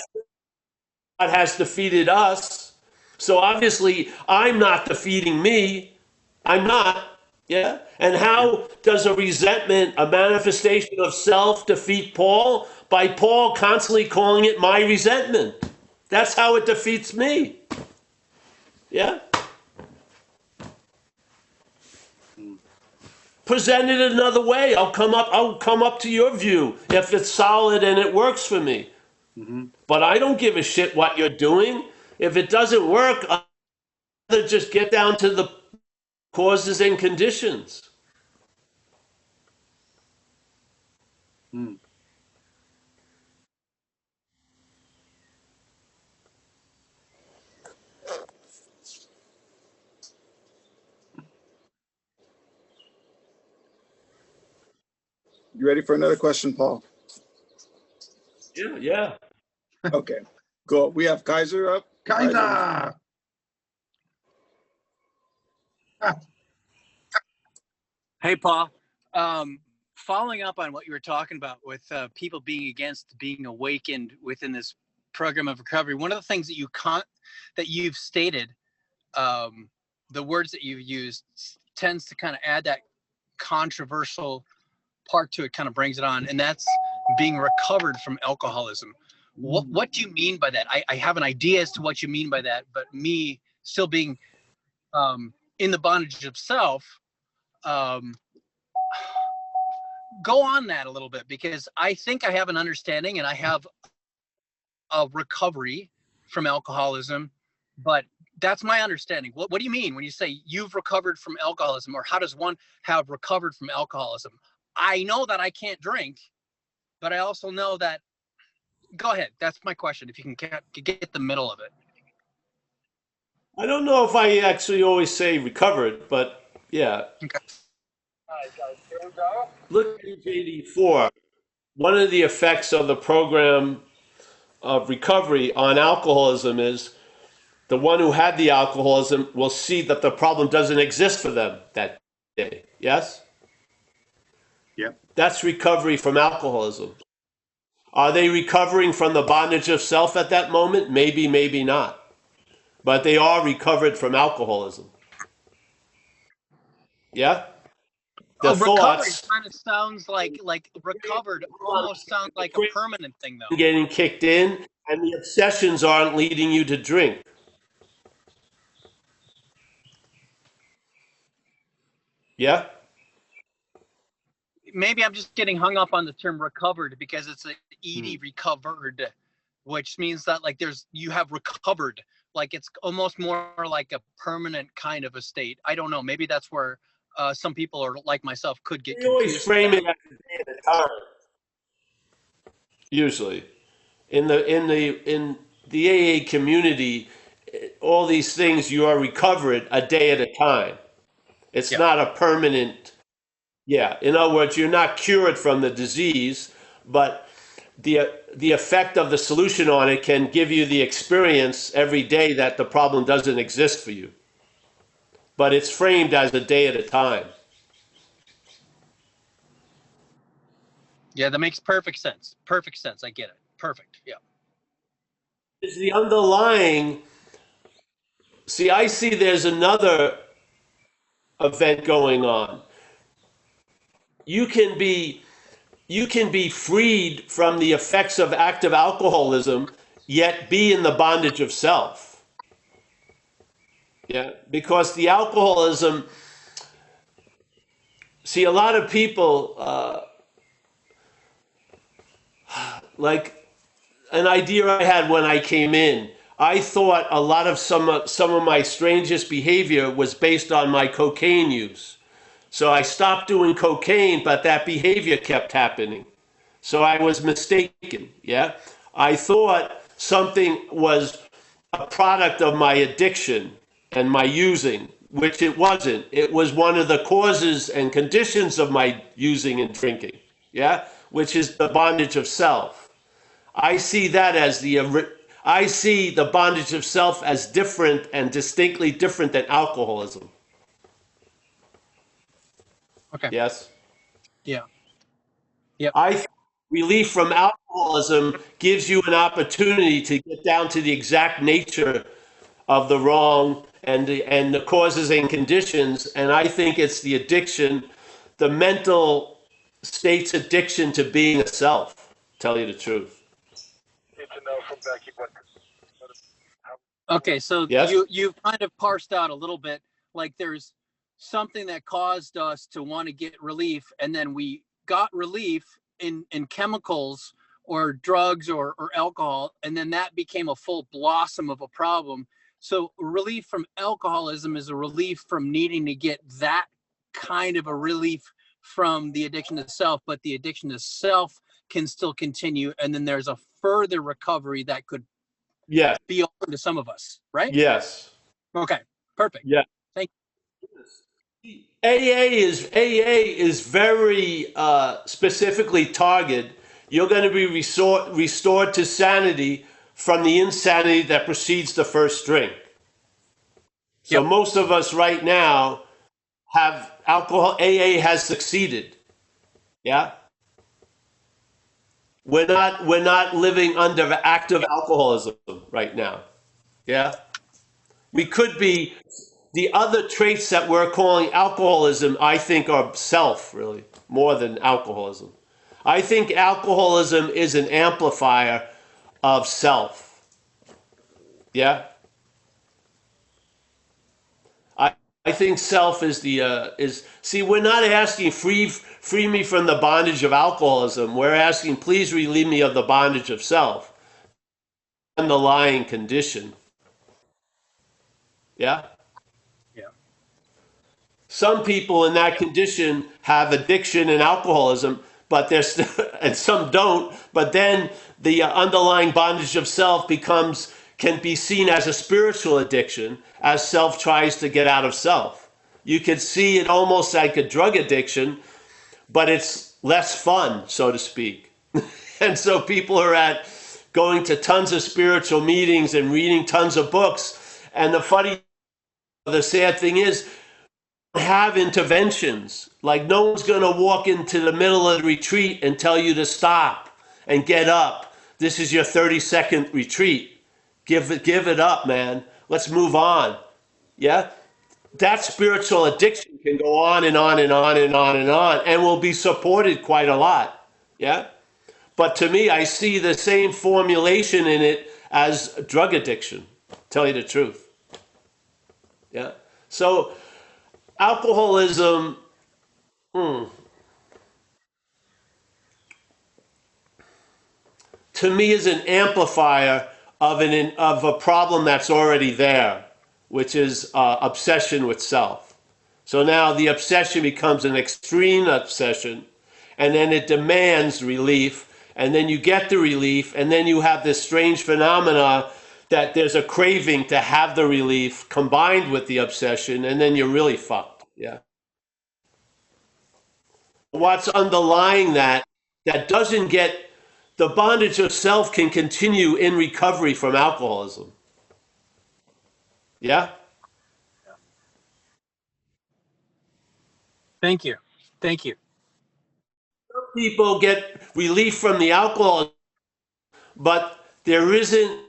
God has defeated us. So obviously, I'm not defeating me. I'm not. Yeah? And how does a resentment, a manifestation of self, defeat Paul? By Paul constantly calling it my resentment. That's how it defeats me. Yeah? Present it another way. I'll come up to your view if it's solid and it works for me. Mm-hmm. But I don't give a shit what you're doing. If it doesn't work, I'd rather just get down to the causes and conditions. Mm. You ready for another question, Paul? Yeah. Okay, cool. We have Kaiser up. Kaiser! Hey, Paul. Following up on what you were talking about with people being against being awakened within this program of recovery, one of the things that you've stated, the words that you've used tends to kind of add that controversial part to it, kind of brings it on, and that's being recovered from alcoholism. What do you mean by that? I have an idea as to what you mean by that, but me still being in the bondage of self, go on that a little bit, because I think I have an understanding and I have a recovery from alcoholism, but that's my understanding. What do you mean when you say you've recovered from alcoholism, or how does one have recovered from alcoholism? I know that I can't drink, but I also know that. Go ahead. That's my question. If you can get the middle of it. I don't know if I actually always say recovered, but yeah. Okay. Look at page 84. One of the effects of the program of recovery on alcoholism is the one who had the alcoholism will see that the problem doesn't exist for them that day. Yes? Yep. That's recovery from alcoholism. Are they recovering from the bondage of self at that moment? Maybe, maybe not. But they are recovered from alcoholism. Yeah? The Recovery thoughts kind of sounds like recovered almost sounds like a permanent thing, though. getting kicked in, and the obsessions aren't leading you to drink. Yeah? Maybe I'm just getting hung up on the term recovered because it's an ED recovered, which means that like you have recovered, like it's almost more like a permanent kind of a state. I don't know. Maybe that's where some people are like myself could get We always confused. frame it as a day at a time. Usually, in the AA community, all these things you are recovered a day at a time. It's Yeah. not a permanent. Yeah. In other words, you're not cured from the disease, but the effect of the solution on it can give you the experience every day that the problem doesn't exist for you. But it's framed as a day at a time. Yeah, that makes perfect sense. Perfect sense. I get it. Perfect. Yeah. It's the underlying. See, I see there's another event going on. You can be freed from the effects of active alcoholism, yet be in the bondage of self. Yeah, because the alcoholism. See, a lot of people like an idea I had when I came in. I thought a lot of some of my strangest behavior was based on my cocaine use. So I stopped doing cocaine, but that behavior kept happening. So I was mistaken. Yeah. I thought something was a product of my addiction and my using, which it wasn't. It was one of the causes and conditions of my using and drinking. Yeah. Which is the bondage of self. I see that as I see the bondage of self as different and distinctly different than alcoholism. Okay. Yes. Yeah. Yep. I think relief from alcoholism gives you an opportunity to get down to the exact nature of the wrong and the causes and conditions. And I think it's the addiction, the mental state's addiction to being a self. Tell you the truth. Okay, so Yes? you've kind of parsed out a little bit, like there's something that caused us to want to get relief, and then we got relief in chemicals or drugs or alcohol, and then that became a full blossom of a problem. So relief from alcoholism is a relief from needing to get that kind of a relief from the addiction to self, but the addiction to self can still continue, and then there's a further recovery that could Yes. be open to some of us, right? Yes. Okay, perfect. Yeah. Thank you. AA is very specifically targeted. You're going to be restored to sanity from the insanity that precedes the first drink. So Yep. most of us right now have alcohol. AA has succeeded. Yeah. We're not living under active alcoholism right now. Yeah. We could be. The other traits that we're calling alcoholism, I think, are self, really, more than alcoholism. I think alcoholism is an amplifier of self. Yeah? I think self is see, we're not asking free me from the bondage of alcoholism. We're asking please relieve me of the bondage of self. Underlying condition. Yeah? Yeah. Some people in that condition have addiction and alcoholism, but they're still, and some don't. But then the underlying bondage of self can be seen as a spiritual addiction as self tries to get out of self. You could see it almost like a drug addiction, but it's less fun, so to speak. And so people are going to tons of spiritual meetings and reading tons of books. And the sad thing is, have interventions. Like no one's going to walk into the middle of the retreat and tell you to stop and get up. This is your 30-second retreat. Give it up, man. Let's move on. Yeah? That spiritual addiction can go on and on and on and on and on and will be supported quite a lot. Yeah? But to me, I see the same formulation in it as drug addiction, tell you the truth. Yeah? So alcoholism, to me, is an amplifier of a problem that's already there, which is obsession with self. So now the obsession becomes an extreme obsession, and then it demands relief, and then you get the relief, and then you have this strange phenomena that there's a craving to have the relief combined with the obsession, and then you're really fucked. Yeah. What's underlying that doesn't get the bondage of self can continue in recovery from alcoholism. Yeah? Thank you. Thank you. People get relief from the alcohol, but there isn't,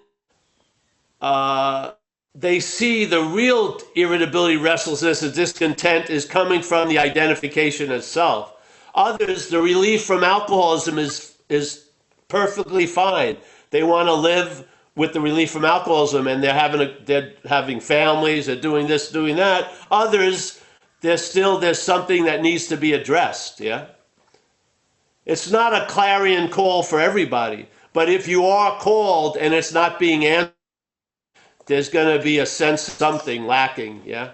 they see the real irritability, restlessness, and discontent is coming from the identification of self. Others, the relief from alcoholism is perfectly fine. They want to live with the relief from alcoholism, and they're having families, they're doing this, doing that. Others, there's something that needs to be addressed. Yeah, it's not a clarion call for everybody, but if you are called and it's not being answered, there's going to be a sense of something lacking. Yeah.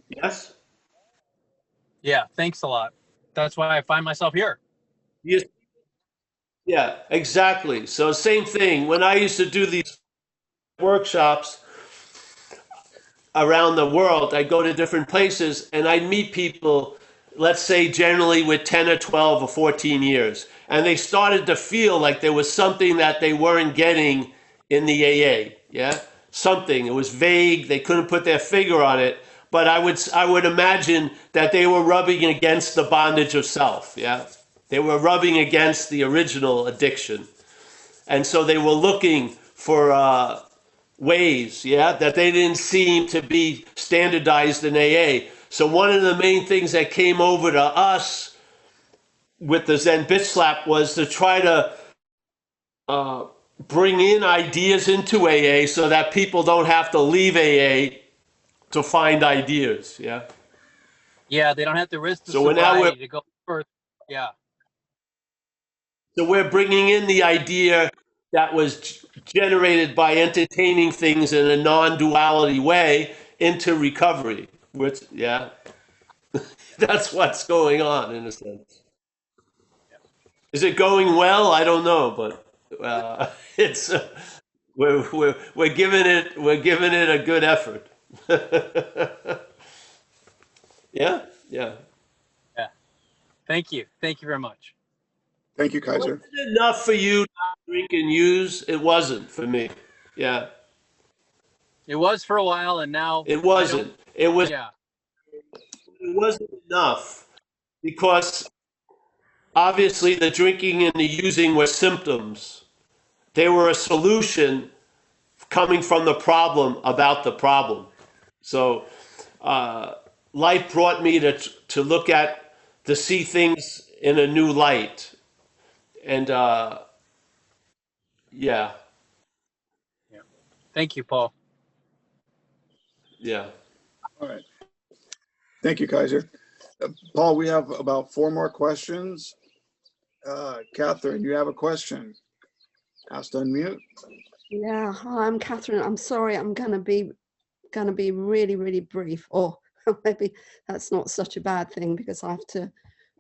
Yes. Yeah. Thanks a lot. That's why I find myself here. Yes. Yeah, exactly. So same thing. When I used to do these workshops around the world, I'd go to different places and I'd meet people, let's say generally with 10 or 12 or 14 years. And they started to feel like there was something that they weren't getting in the AA. Yeah? Something. It was vague. They couldn't put their finger on it. But I would imagine that they were rubbing against the bondage of self. Yeah? They were rubbing against the original addiction. And so they were looking for ways, yeah, that they didn't seem to be standardized in AA. So one of the main things that came over to us with the Zen Bitch Slap was to try to bring in ideas into AA so that people don't have to leave AA to find ideas, yeah. Yeah, they don't have to risk the So now sobriety to go further. Yeah. So we're bringing in the idea that was generated by entertaining things in a non-duality way into recovery. Which, yeah, that's what's going on in a sense. Is it going well? I don't know, but it's we're giving it a good effort. Yeah, yeah. Yeah. Thank you. Thank you very much. Thank you, Kaiser. Was it enough for you to drink and use? It wasn't for me. Yeah. It was for a while, and now It wasn't. Yeah. It wasn't enough because obviously the drinking and the using were symptoms. They were a solution coming from the problem about the problem. So uh, life brought me to look at, to see things in a new light. And yeah, Yeah. Thank you, Paul. yeah. All right. Thank you, Kaiser. Paul, we have about 4 more questions. Catherine, you have a question. Ask to unmute. Yeah, hi, I'm Catherine. I'm sorry, I'm gonna be really, really brief. Or maybe that's not such a bad thing because I have to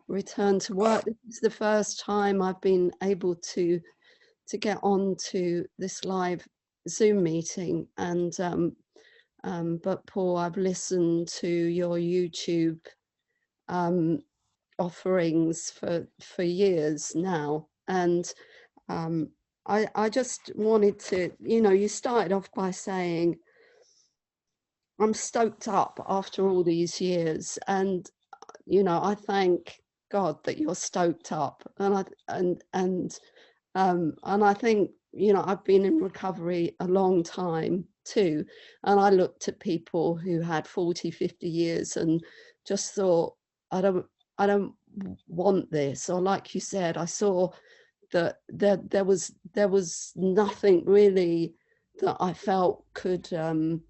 return to work. This is the first time I've been able to get on to this live Zoom meeting. And but Paul, I've listened to your YouTube offerings for years now, and I just wanted to, you started off by saying, I'm stoked up after all these years. And, I thank God that you're stoked up. And I think, I've been in recovery a long time too. And I looked at people who had 40, 50 years and just thought, I don't want this. Or like you said, I saw that there was nothing really that I felt could kind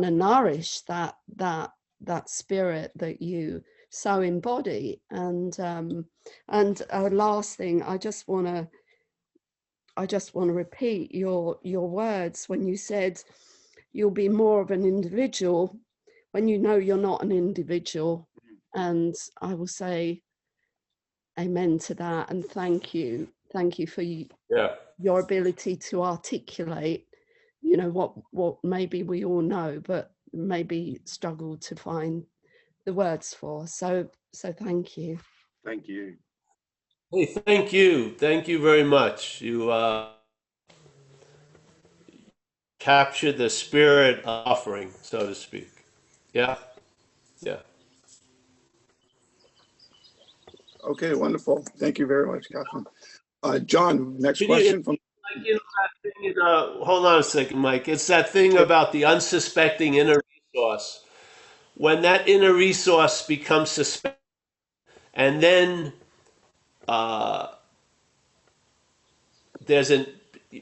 of nourish that spirit that you so embody. And last thing, I just want to repeat your words when you said you'll be more of an individual when you know you're not an individual. And I will say amen to that, and thank you for your ability to articulate what maybe we all know but maybe struggle to find the words for. So thank you. Thank you. Hey, thank you very much. You captured the spirit offering, so to speak. Yeah, yeah. Okay, wonderful. Thank you very much, Catherine. John, next Can you, question from. like, that thing hold on a second, Mike. It's that thing about the unsuspecting inner resource. When that inner resource becomes suspect, and then there's an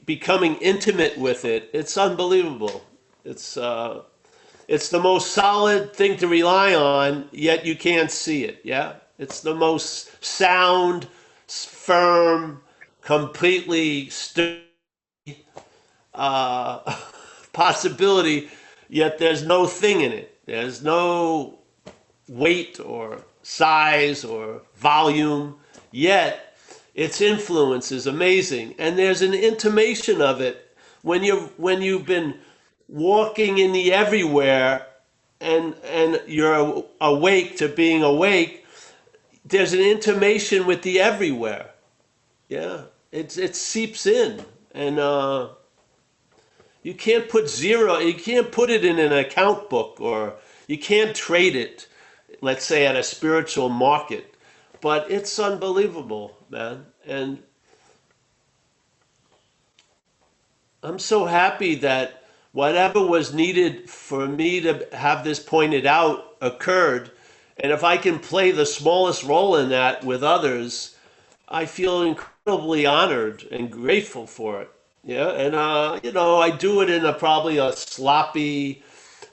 becoming intimate with it, it's unbelievable. It's the most solid thing to rely on, yet you can't see it. Yeah, it's the most sound, firm, completely uh, possibility, yet there's no thing in it. There's no weight or size or volume, yet its influence is amazing. And there's an intimation of it when you've been walking in the everywhere and you're awake to being awake. There's an intimation with the everywhere. Yeah, it seeps in, and you can't put zero. You can't put it in an account book, or you can't trade it, let's say at a spiritual market. But it's unbelievable, man. And I'm so happy that whatever was needed for me to have this pointed out occurred. And if I can play the smallest role in that with others, I feel incredibly honored and grateful for it. Yeah, and I do it in probably a sloppy,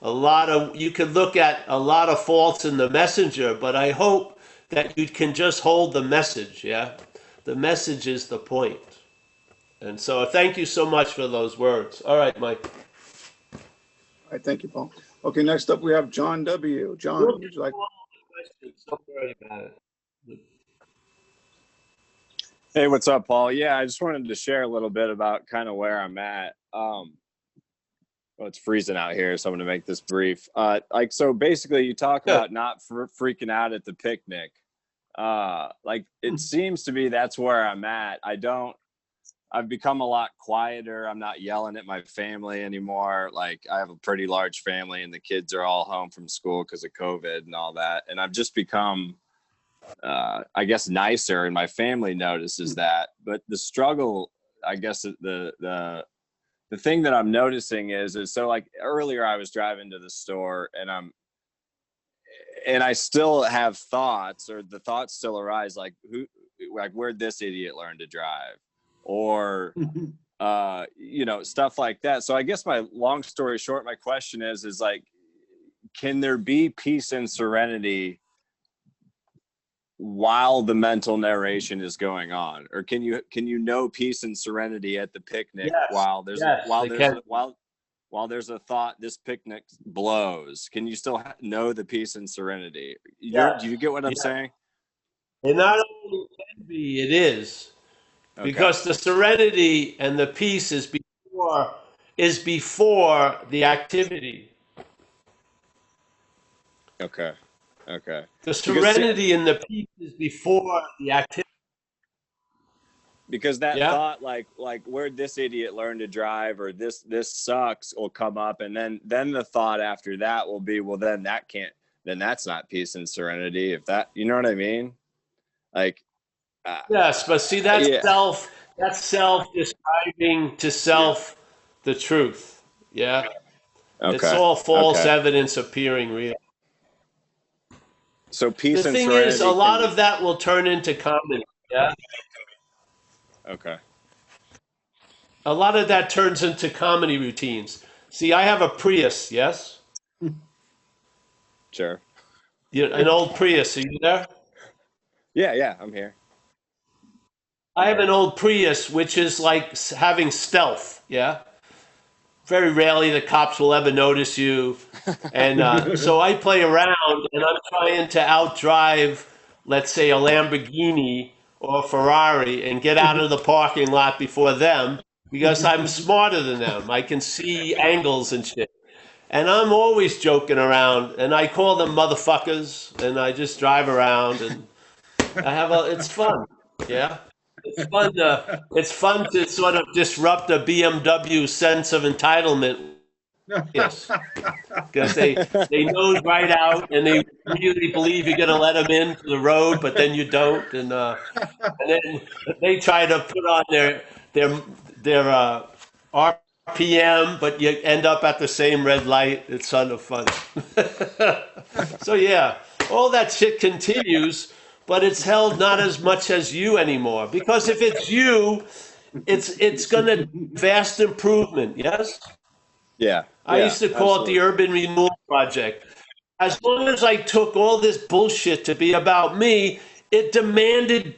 you could look at a lot of faults in the messenger, but I hope that you can just hold the message. Yeah, the message is the point. And so thank you so much for those words. All right, Mike. All right, thank you, Paul. Okay, next up we have John W. John, would you like? Don't worry about it. Hey, what's up, Paul? Yeah, I just wanted to share a little bit about kind of where I'm at. Well, it's freezing out here, so I'm going to make this brief. So basically you talk about not freaking out at the picnic. It seems to be that's where I'm at. I don't I've become a lot quieter. I'm not yelling at my family anymore. Like, I have a pretty large family and the kids are all home from school because of COVID and all that. And I've just become, I guess, nicer, and my family notices that. But the struggle, I guess, the thing that I'm noticing is so, like, earlier I was driving to the store and I still have thoughts, or the thoughts still arise, like, where'd this idiot learn to drive? Or, stuff like that. So I guess my long story short, my question is like, can there be peace and serenity while the mental narration is going on? Or can you know peace and serenity at the picnic while there's a thought, this picnic blows? Can you still know the peace and serenity? Do you get what I'm saying? It not only can be, it is. Okay. Because the serenity and the peace is before the activity. Okay. The serenity and the peace is before the activity. Because that thought, like where'd this idiot learn to drive, or this sucks, will come up, and then the thought after that will be, well, then that's not peace and serenity. If that, you know what I mean? Like, yes, but see, that's self describing to self the truth. Yeah. Okay. It's all false evidence appearing real. So peace and serenity. The thing is, a lot of that will turn into comedy. Yeah. Okay. A lot of that turns into comedy routines. See, I have a Prius, yes? Sure. An old Prius, are you there? Yeah, I'm here. I have an old Prius, which is like having stealth, yeah? Very rarely the cops will ever notice you. And so I play around, and I'm trying to outdrive, let's say, a Lamborghini or a Ferrari and get out of the parking lot before them because I'm smarter than them. I can see angles and shit. And I'm always joking around, and I call them motherfuckers, and I just drive around, and it's fun, yeah? It's fun to sort of disrupt a BMW sense of entitlement. Yes, because they nose right out and they really believe you're going to let them into the road, but then you don't, and then they try to put on their RPM, but you end up at the same red light. It's sort of fun. So yeah, all that shit continues, but it's held not as much as you anymore. Because if it's you, it's gonna vast improvement. Yes. Yeah. I used to call it the Urban Renewal Project. As long as I took all this bullshit to be about me, it demanded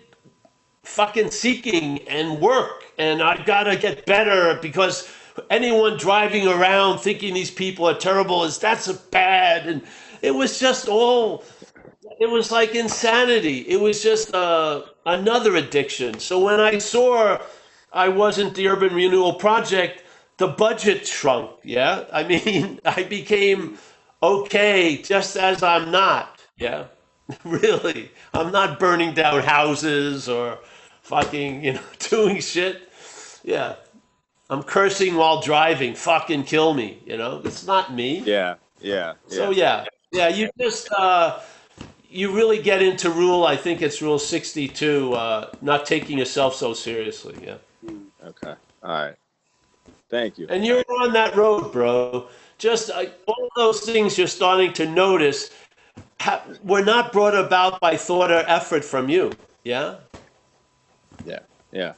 fucking seeking and work, and I gotta get better because anyone driving around thinking these people are terrible that's bad, and it was just it was like insanity. It was just another addiction. So when I saw I wasn't the Urban Renewal Project, the budget shrunk. Yeah, I mean, I became okay just as I'm not. Yeah, really, I'm not burning down houses or fucking doing shit. Yeah, I'm cursing while driving. Fucking kill me. It's not me. Yeah. So yeah, you just you really get into rule. I think it's rule 62. Not taking yourself so seriously. Yeah. Okay. All right. Thank you. And you're on that road, bro. Just all those things you're starting to notice were not brought about by thought or effort from you. Yeah. Yeah.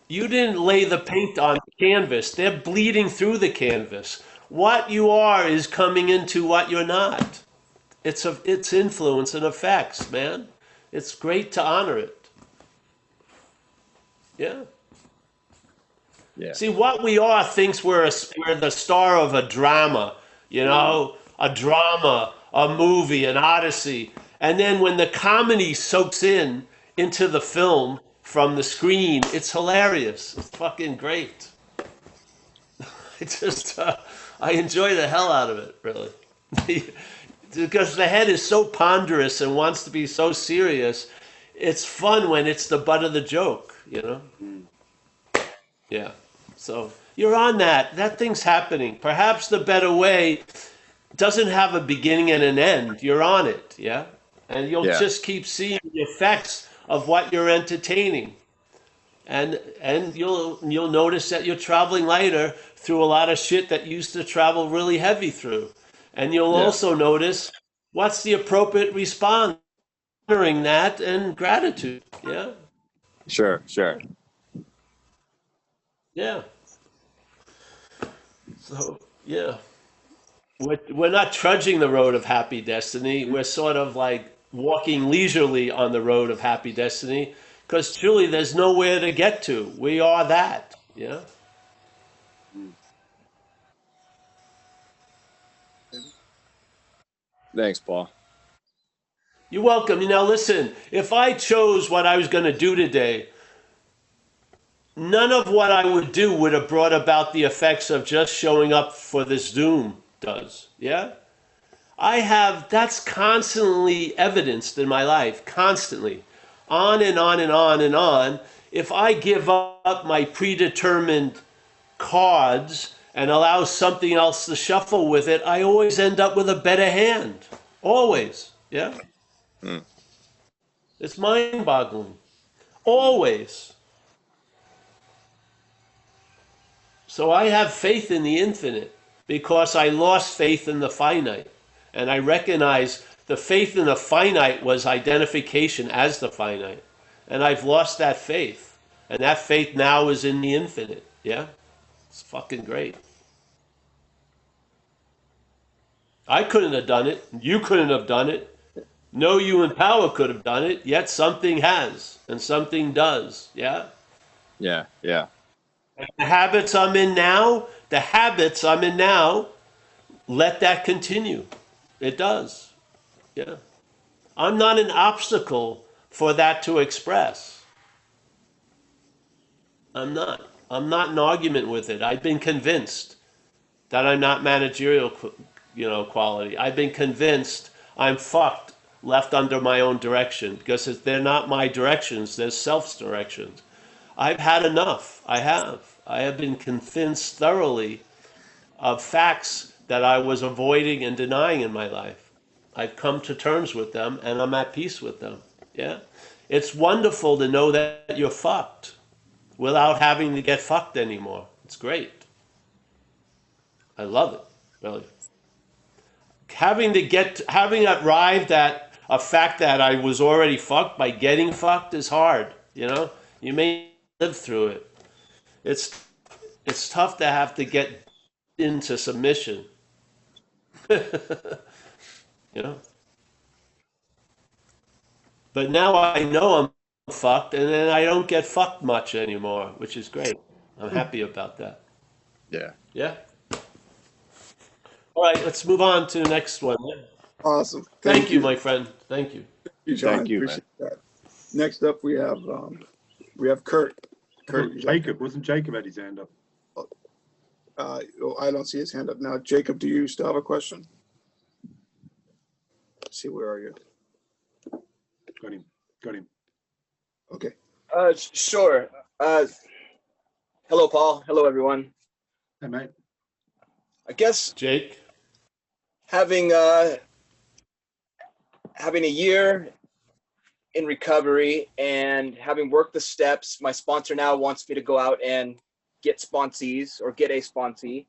You didn't lay the paint on the canvas. They're bleeding through the canvas. What you are is coming into what you're not. It's influence and effects, man. It's great to honor it. Yeah. Yeah. See, what we are thinks we're the star of a drama, a drama, a movie, an odyssey. And then when the comedy soaks into the film from the screen, it's hilarious. It's fucking great. I enjoy the hell out of it, really. Because the head is so ponderous and wants to be so serious. It's fun when it's the butt of the joke, Yeah. So you're on that. That thing's happening. Perhaps the better way doesn't have a beginning and an end. You're on it. Yeah. And you'll Yeah. just keep seeing the effects of what you're entertaining. And you'll notice that you're traveling lighter through a lot of shit that used to travel really heavy through. And you'll Yeah. also notice what's the appropriate response, honoring that and gratitude. Yeah. Sure. Sure. Yeah. So, yeah. We're not trudging the road of happy destiny. We're sort of like walking leisurely on the road of happy destiny because truly there's nowhere to get to. We are that. Yeah. Thanks, Paul. You're welcome. Now, listen, if I chose what I was going to do today, none of what I would do would have brought about the effects of just showing up for this Zoom does. Yeah? That's constantly evidenced in my life, constantly. On and on and on and on. If I give up my predetermined cards and allow something else to shuffle with it, I always end up with a better hand. Always. Yeah? Mm. It's mind boggling. Always. So I have faith in the infinite because I lost faith in the finite. And I recognize the faith in the finite was identification as the finite. And I've lost that faith. And that faith now is in the infinite. Yeah? It's fucking great. I couldn't have done it. You couldn't have done it. No human power could have done it, yet something has and something does. Yeah? Yeah. Yeah. The habits I'm in now, let that continue. It does. Yeah. I'm not an obstacle for that to express. I'm not. I'm not in argument with it. I've been convinced that I'm not managerial, quality. I've been convinced I'm fucked, left under my own direction because they're not my directions, they're self's directions. I've had enough. I have. I have been convinced thoroughly of facts that I was avoiding and denying in my life. I've come to terms with them and I'm at peace with them. Yeah. It's wonderful to know that you're fucked without having to get fucked anymore. It's great. I love it, really. Having arrived at a fact that I was already fucked by getting fucked is hard, You may live through it. It's tough to have to get into submission. you know. But now I know I'm fucked, and then I don't get fucked much anymore, which is great. I'm happy about that. Yeah. Yeah. All right, let's move on to the next one. Awesome. Thank you, my friend. Thank you. John. Thank you, Appreciate that. Next up, we have Kurt. Kurt, Jacob, wasn't Jacob had his hand up? I don't see his hand up now. Jacob, do you still have a question? Let's see, where are you? Got him. Okay. Sure. Hello, Paul. Hello, everyone. Hey, mate. I guess Jake. having a year in recovery and having worked the steps, my sponsor now wants me to go out and get sponsees or get a sponsee.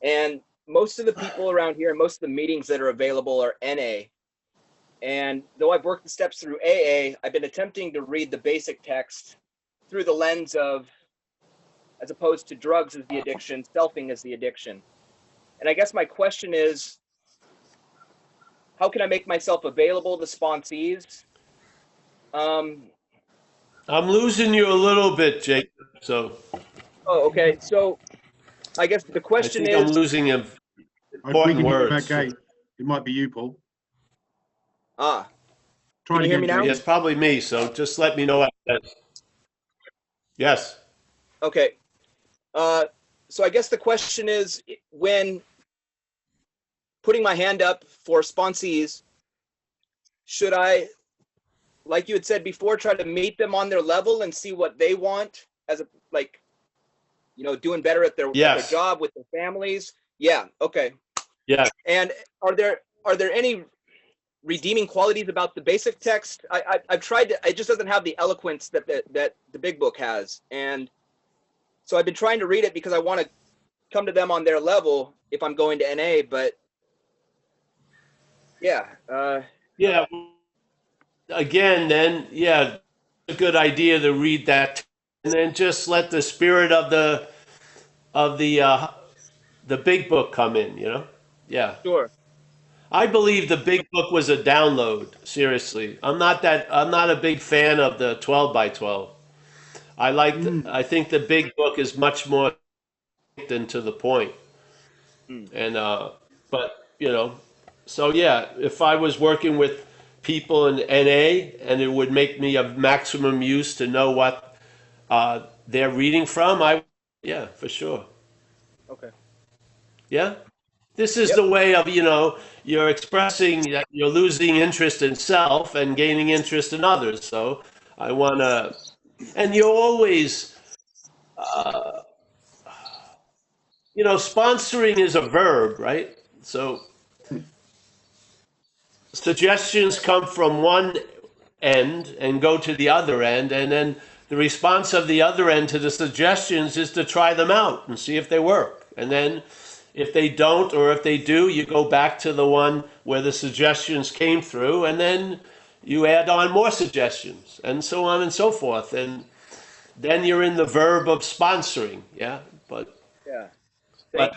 And most of the people around here, most of the meetings that are available are NA. And though I've worked the steps through AA, I've been attempting to read the basic text through the lens of, as opposed to drugs as the addiction, selfing as the addiction. And I guess my question is, how can I make myself available to sponsees? I'm losing you a little bit, Jake. So. Oh, okay. So I guess the question is, I'm losing him. Important words. Okay. It might be you, Paul. Try Try can you hear me now? Yes, probably me. So just let me know what that is. Yes. Okay. So I guess the question is, when putting my hand up for sponsees, should I, like you had said before, try to meet them on their level and see what they want as a, like, doing better at their Yes. job with their families. Yeah. Okay. Yeah. And are there any redeeming qualities about the basic text? I've tried to, it just doesn't have the eloquence that the big book has. And so I've been trying to read it because I want to come to them on their level if I'm going to NA, but yeah. Yeah. Again, then, yeah, a good idea to read that, and then just let the spirit of the big book come in. Yeah. Sure. I believe the big book was a download. Seriously, I'm not a big fan of the 12 by 12. I think the big book is much more than to the point. And but so yeah, if I was working with people in NA, and it would make me of maximum use to know what they're reading from, yeah, for sure. Okay. Yeah. This is Yep. the way of, you're expressing that you're losing interest in self and gaining interest in others. So I want to, and you're always, sponsoring is a verb, right? So suggestions come from one end and go to the other end, and then the response of the other end to the suggestions is to try them out and see if they work. And then if they don't, or if they do, you go back to the one where the suggestions came through, and then you add on more suggestions, and so on and so forth. And then you're in the verb of sponsoring, yeah? But Yeah.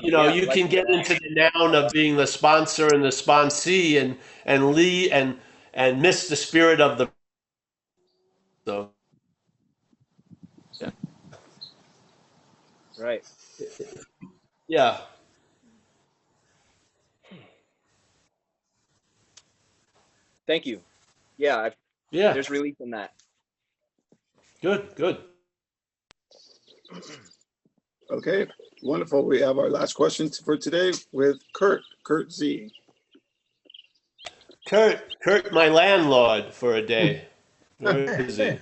you you can get into the noun of being the sponsor and the sponsee, and lead and miss the spirit of the. So yeah, Right. yeah, Thank you. Yeah. yeah. There's relief in that. Good. Okay, wonderful. We have our last question for today with Kurt Z. Kurt, my landlord for a day. Very busy.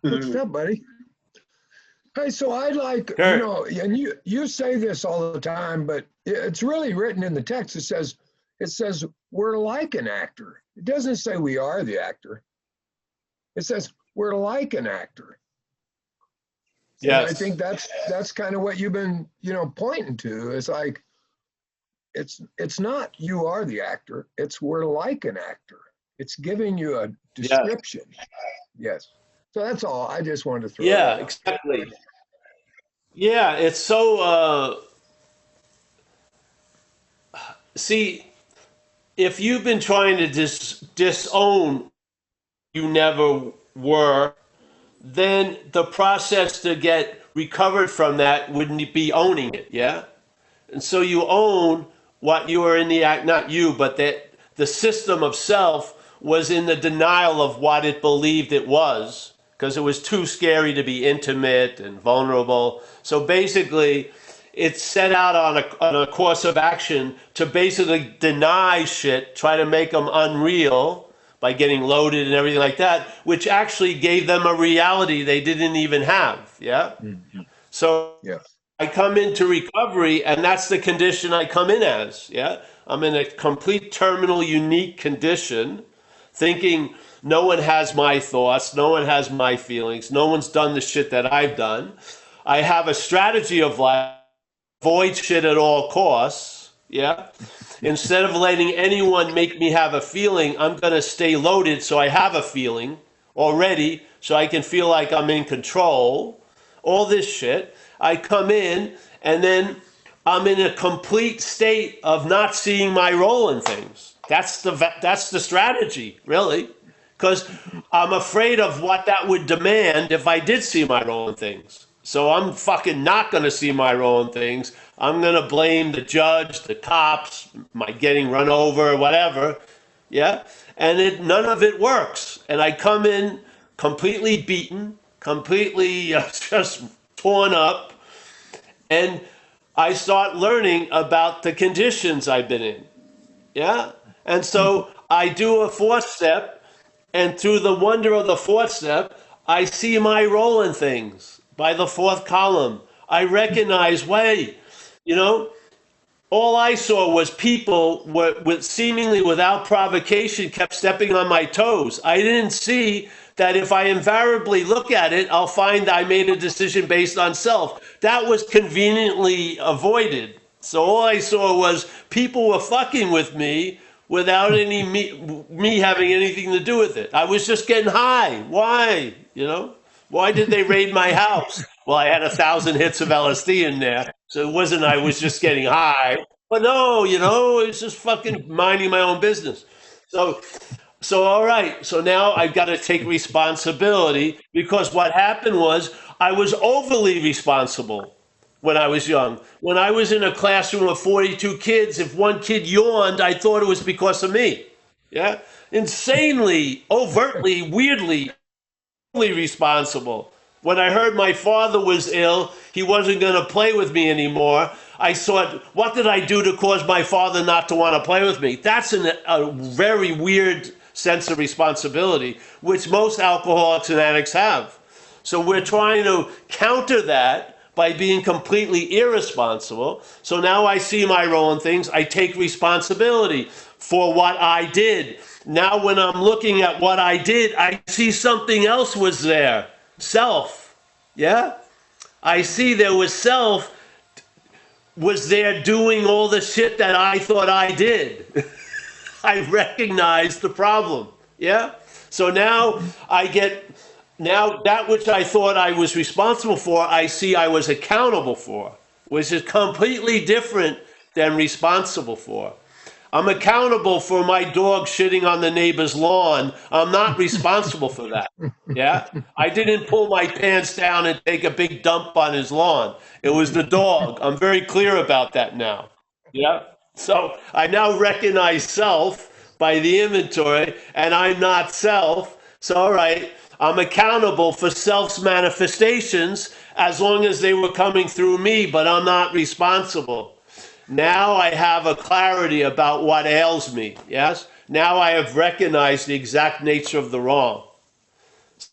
What's up, buddy? Hey, so I like, Kurt. and you say this all the time, but it's really written in the text. It says we're like an actor. It doesn't say we are the actor. It says we're like an actor. Yes. And I think that's kind of what you've been, pointing to. It's like it's not you are the actor. It's we're like an actor. It's giving you a description. Yes. So that's all. I just wanted to throw. Yeah, exactly. Yeah, it's so. See, if you've been trying to disown you never were, then the process to get recovered from that wouldn't be owning it. Yeah. And so you own what you were in the act, not you, but that the system of self was in the denial of what it believed it was, because it was too scary to be intimate and vulnerable. So basically, it set out on a course of action to basically deny shit, try to make them unreal by getting loaded and everything like that, which actually gave them a reality they didn't even have. Yeah. Mm-hmm. So yeah. I come into recovery, and that's the condition I come in as. Yeah. I'm in a complete terminal, unique condition, thinking no one has my thoughts, no one has my feelings, no one's done the shit that I've done. I have a strategy of life, avoid shit at all costs. Yeah. Instead of letting anyone make me have a feeling, I'm going to stay loaded so I have a feeling already, so I can feel like I'm in control. All this shit. I come in, and then I'm in a complete state of not seeing my role in things. That's the strategy, really, because I'm afraid of what that would demand if I did see my role in things. So I'm fucking not going to see my role in things. I'm going to blame the judge, the cops, my getting run over, whatever. Yeah. And none of it works. And I come in completely beaten, completely just torn up. And I start learning about the conditions I've been in. Yeah. And so I do a fourth step. And through the wonder of the fourth step, I see my role in things. By the fourth column, I recognized, wait, you know, all I saw was people with seemingly without provocation kept stepping on my toes. I didn't see that if I invariably look at it, I'll find I made a decision based on self. That was conveniently avoided. So all I saw was people were fucking with me without any me having anything to do with it. I was just getting high. Why? You know? Why did they raid my house? Well, I had 1,000 hits of LSD in there. So it wasn't I was just getting high. But no, you know, it's just fucking minding my own business. So all right. So now I've got to take responsibility because what happened was I was overly responsible when I was young. When I was in a classroom of 42 kids, if one kid yawned, I thought it was because of me. Yeah? Insanely, overtly, weirdly responsible. When I heard my father was ill, he wasn't going to play with me anymore. I thought, what did I do to cause my father not to want to play with me? That's a very weird sense of responsibility, which most alcoholics and addicts have. So we're trying to counter that by being completely irresponsible. So now I see my role in things. I take responsibility for what I did. Now when I'm looking at what I did, I see something else was there. Self. Yeah? I see there was self was there doing all the shit that I thought I did. I recognize the problem. Yeah? So now now that which I thought I was responsible for, I see I was accountable for, which is completely different than responsible for. I'm accountable for my dog shitting on the neighbor's lawn. I'm not responsible for that. Yeah? I didn't pull my pants down and take a big dump on his lawn. It was the dog. I'm very clear about that now. Yeah? So I now recognize self by the inventory, and I'm not self. So, all right, I'm accountable for self's manifestations as long as they were coming through me, but I'm not responsible. Now I have a clarity about what ails me, yes? Now I have recognized the exact nature of the wrong.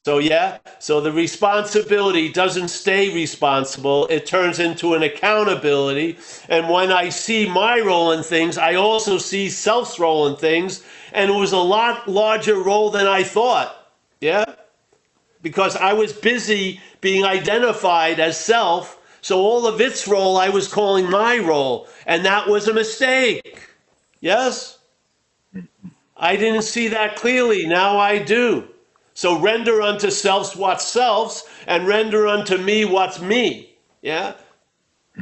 So yeah, so the responsibility doesn't stay responsible, it turns into an accountability. And when I see my role in things, I also see self's role in things, and it was a lot larger role than I thought, yeah? Because I was busy being identified as self, so all of its role I was calling my role, and that was a mistake. Yes? I didn't see that clearly, now I do. So render unto self what's self's, and render unto me what's me. Yeah?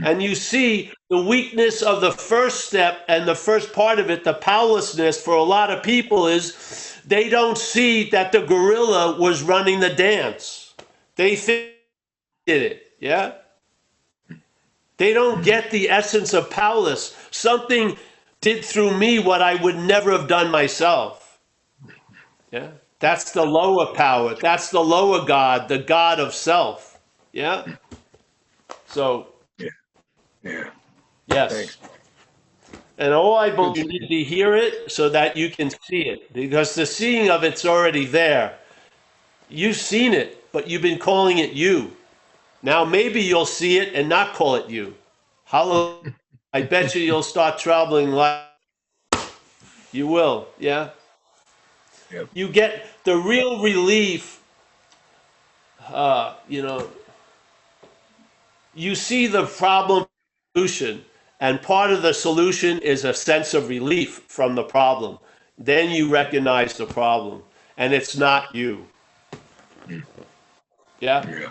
And you see the weakness of the first step and the first part of it, the powerlessness for a lot of people is they don't see that the gorilla was running the dance. They think did it, yeah? They don't get the essence of powerless. Something did through me what I would never have done myself. Yeah? That's the lower power. That's the lower God, the God of self. Yeah? So, Yeah. yes. Thanks. And all I believe you need to hear it so that you can see it. Because the seeing of it's already there. You've seen it, but you've been calling it you. Now maybe you'll see it and not call it you. Hallelujah. I bet you'll start traveling like you will, yeah? Yep. You get the real relief, you know, you see the problem solution, and part of the solution is a sense of relief from the problem. Then you recognize the problem, and it's not you. Yeah? Yeah.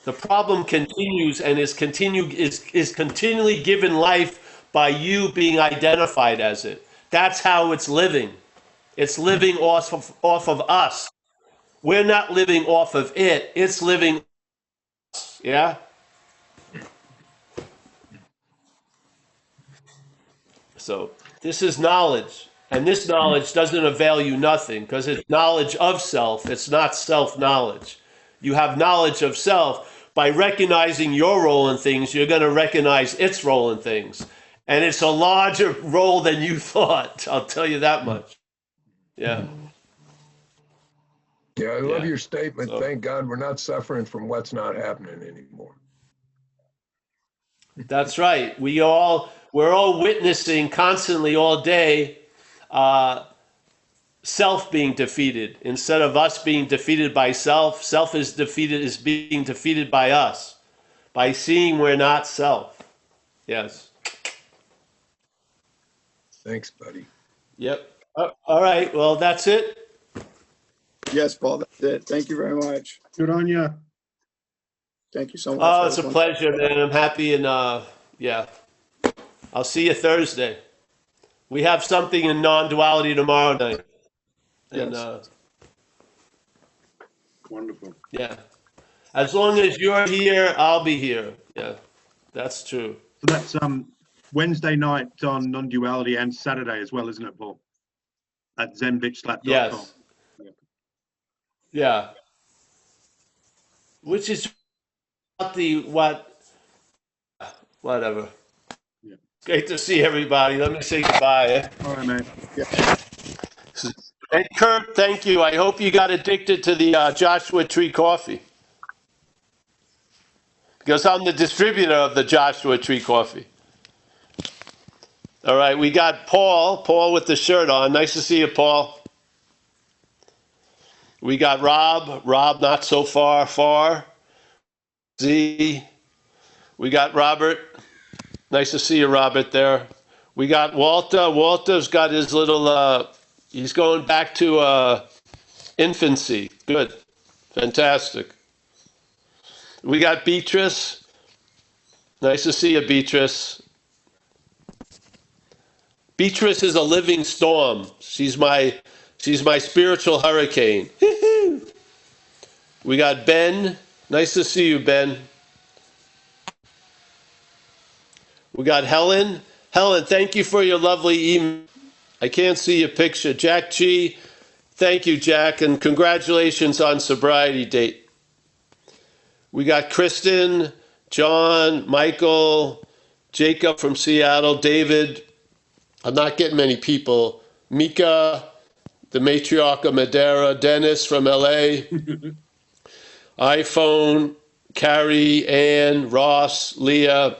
The problem continues and is continually given life by you being identified as it. That's how it's living. It's living off of us. We're not living off of it. It's living, yeah? So this is knowledge. And this knowledge doesn't avail you nothing because it's knowledge of self. It's not self-knowledge. You have knowledge of self. By recognizing your role in things, you're going to recognize its role in things. And it's a larger role than you thought. I'll tell you that much. Yeah. Yeah, I love your statement. So- Thank God we're not suffering from what's not happening anymore. That's right. We're all witnessing constantly all day self being defeated. Instead of us being defeated by self, self is being defeated by us, by seeing we're not self. Yes. Thanks, buddy. Yep. All right. Well, that's it. Yes, Paul, that's it. Thank you very much. Good on you. Thank you so much. Oh, That it's was a wonderful. pleasure, man. I'm happy, and yeah, I'll see you Thursday. We have something in non-duality tomorrow night, and Yes. Wonderful. yeah, as long as you're here, I'll be here. Yeah, that's true. So that's Wednesday night on non-duality and Saturday as well, isn't it, Paul? At zenbitchslap.com. Yes. Yeah. Which is whatever. Yeah. Great to see everybody. Let me say goodbye. All right, man. Yeah. And Kurt, thank you. I hope you got addicted to the Joshua Tree coffee. Because I'm the distributor of the Joshua Tree coffee. All right, we got Paul with the shirt on. Nice to see you, Paul. We got Rob not so far. Z. We got Robert. Nice to see you, Robert, there. We got Walter. Walter's got his little, he's going back to infancy. Good. Fantastic. We got Beatrice. Nice to see you, Beatrice. Beatrice is a living storm. She's my spiritual hurricane. We got Ben. Nice to see you, Ben. We got Helen. Helen, thank you for your lovely email. I can't see your picture. Jack G. Thank you, Jack, and congratulations on sobriety date. We got Kristen, John, Michael, Jacob from Seattle, David. I'm not getting many people. Mika, the matriarch of Madeira, Dennis from LA, iPhone, Carrie, Ann, Ross, Leah,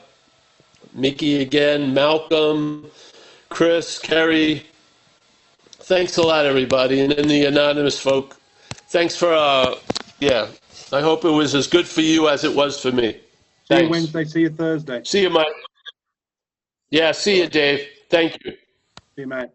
Mickey again, Malcolm, Chris, Kerry. Thanks a lot, everybody. And then the anonymous folk. Thanks for, yeah. I hope it was as good for you as it was for me. See Thanks. you Wednesday. See you Thursday. See you, Mike. Yeah, see you, Dave. Thank you. See you, mate.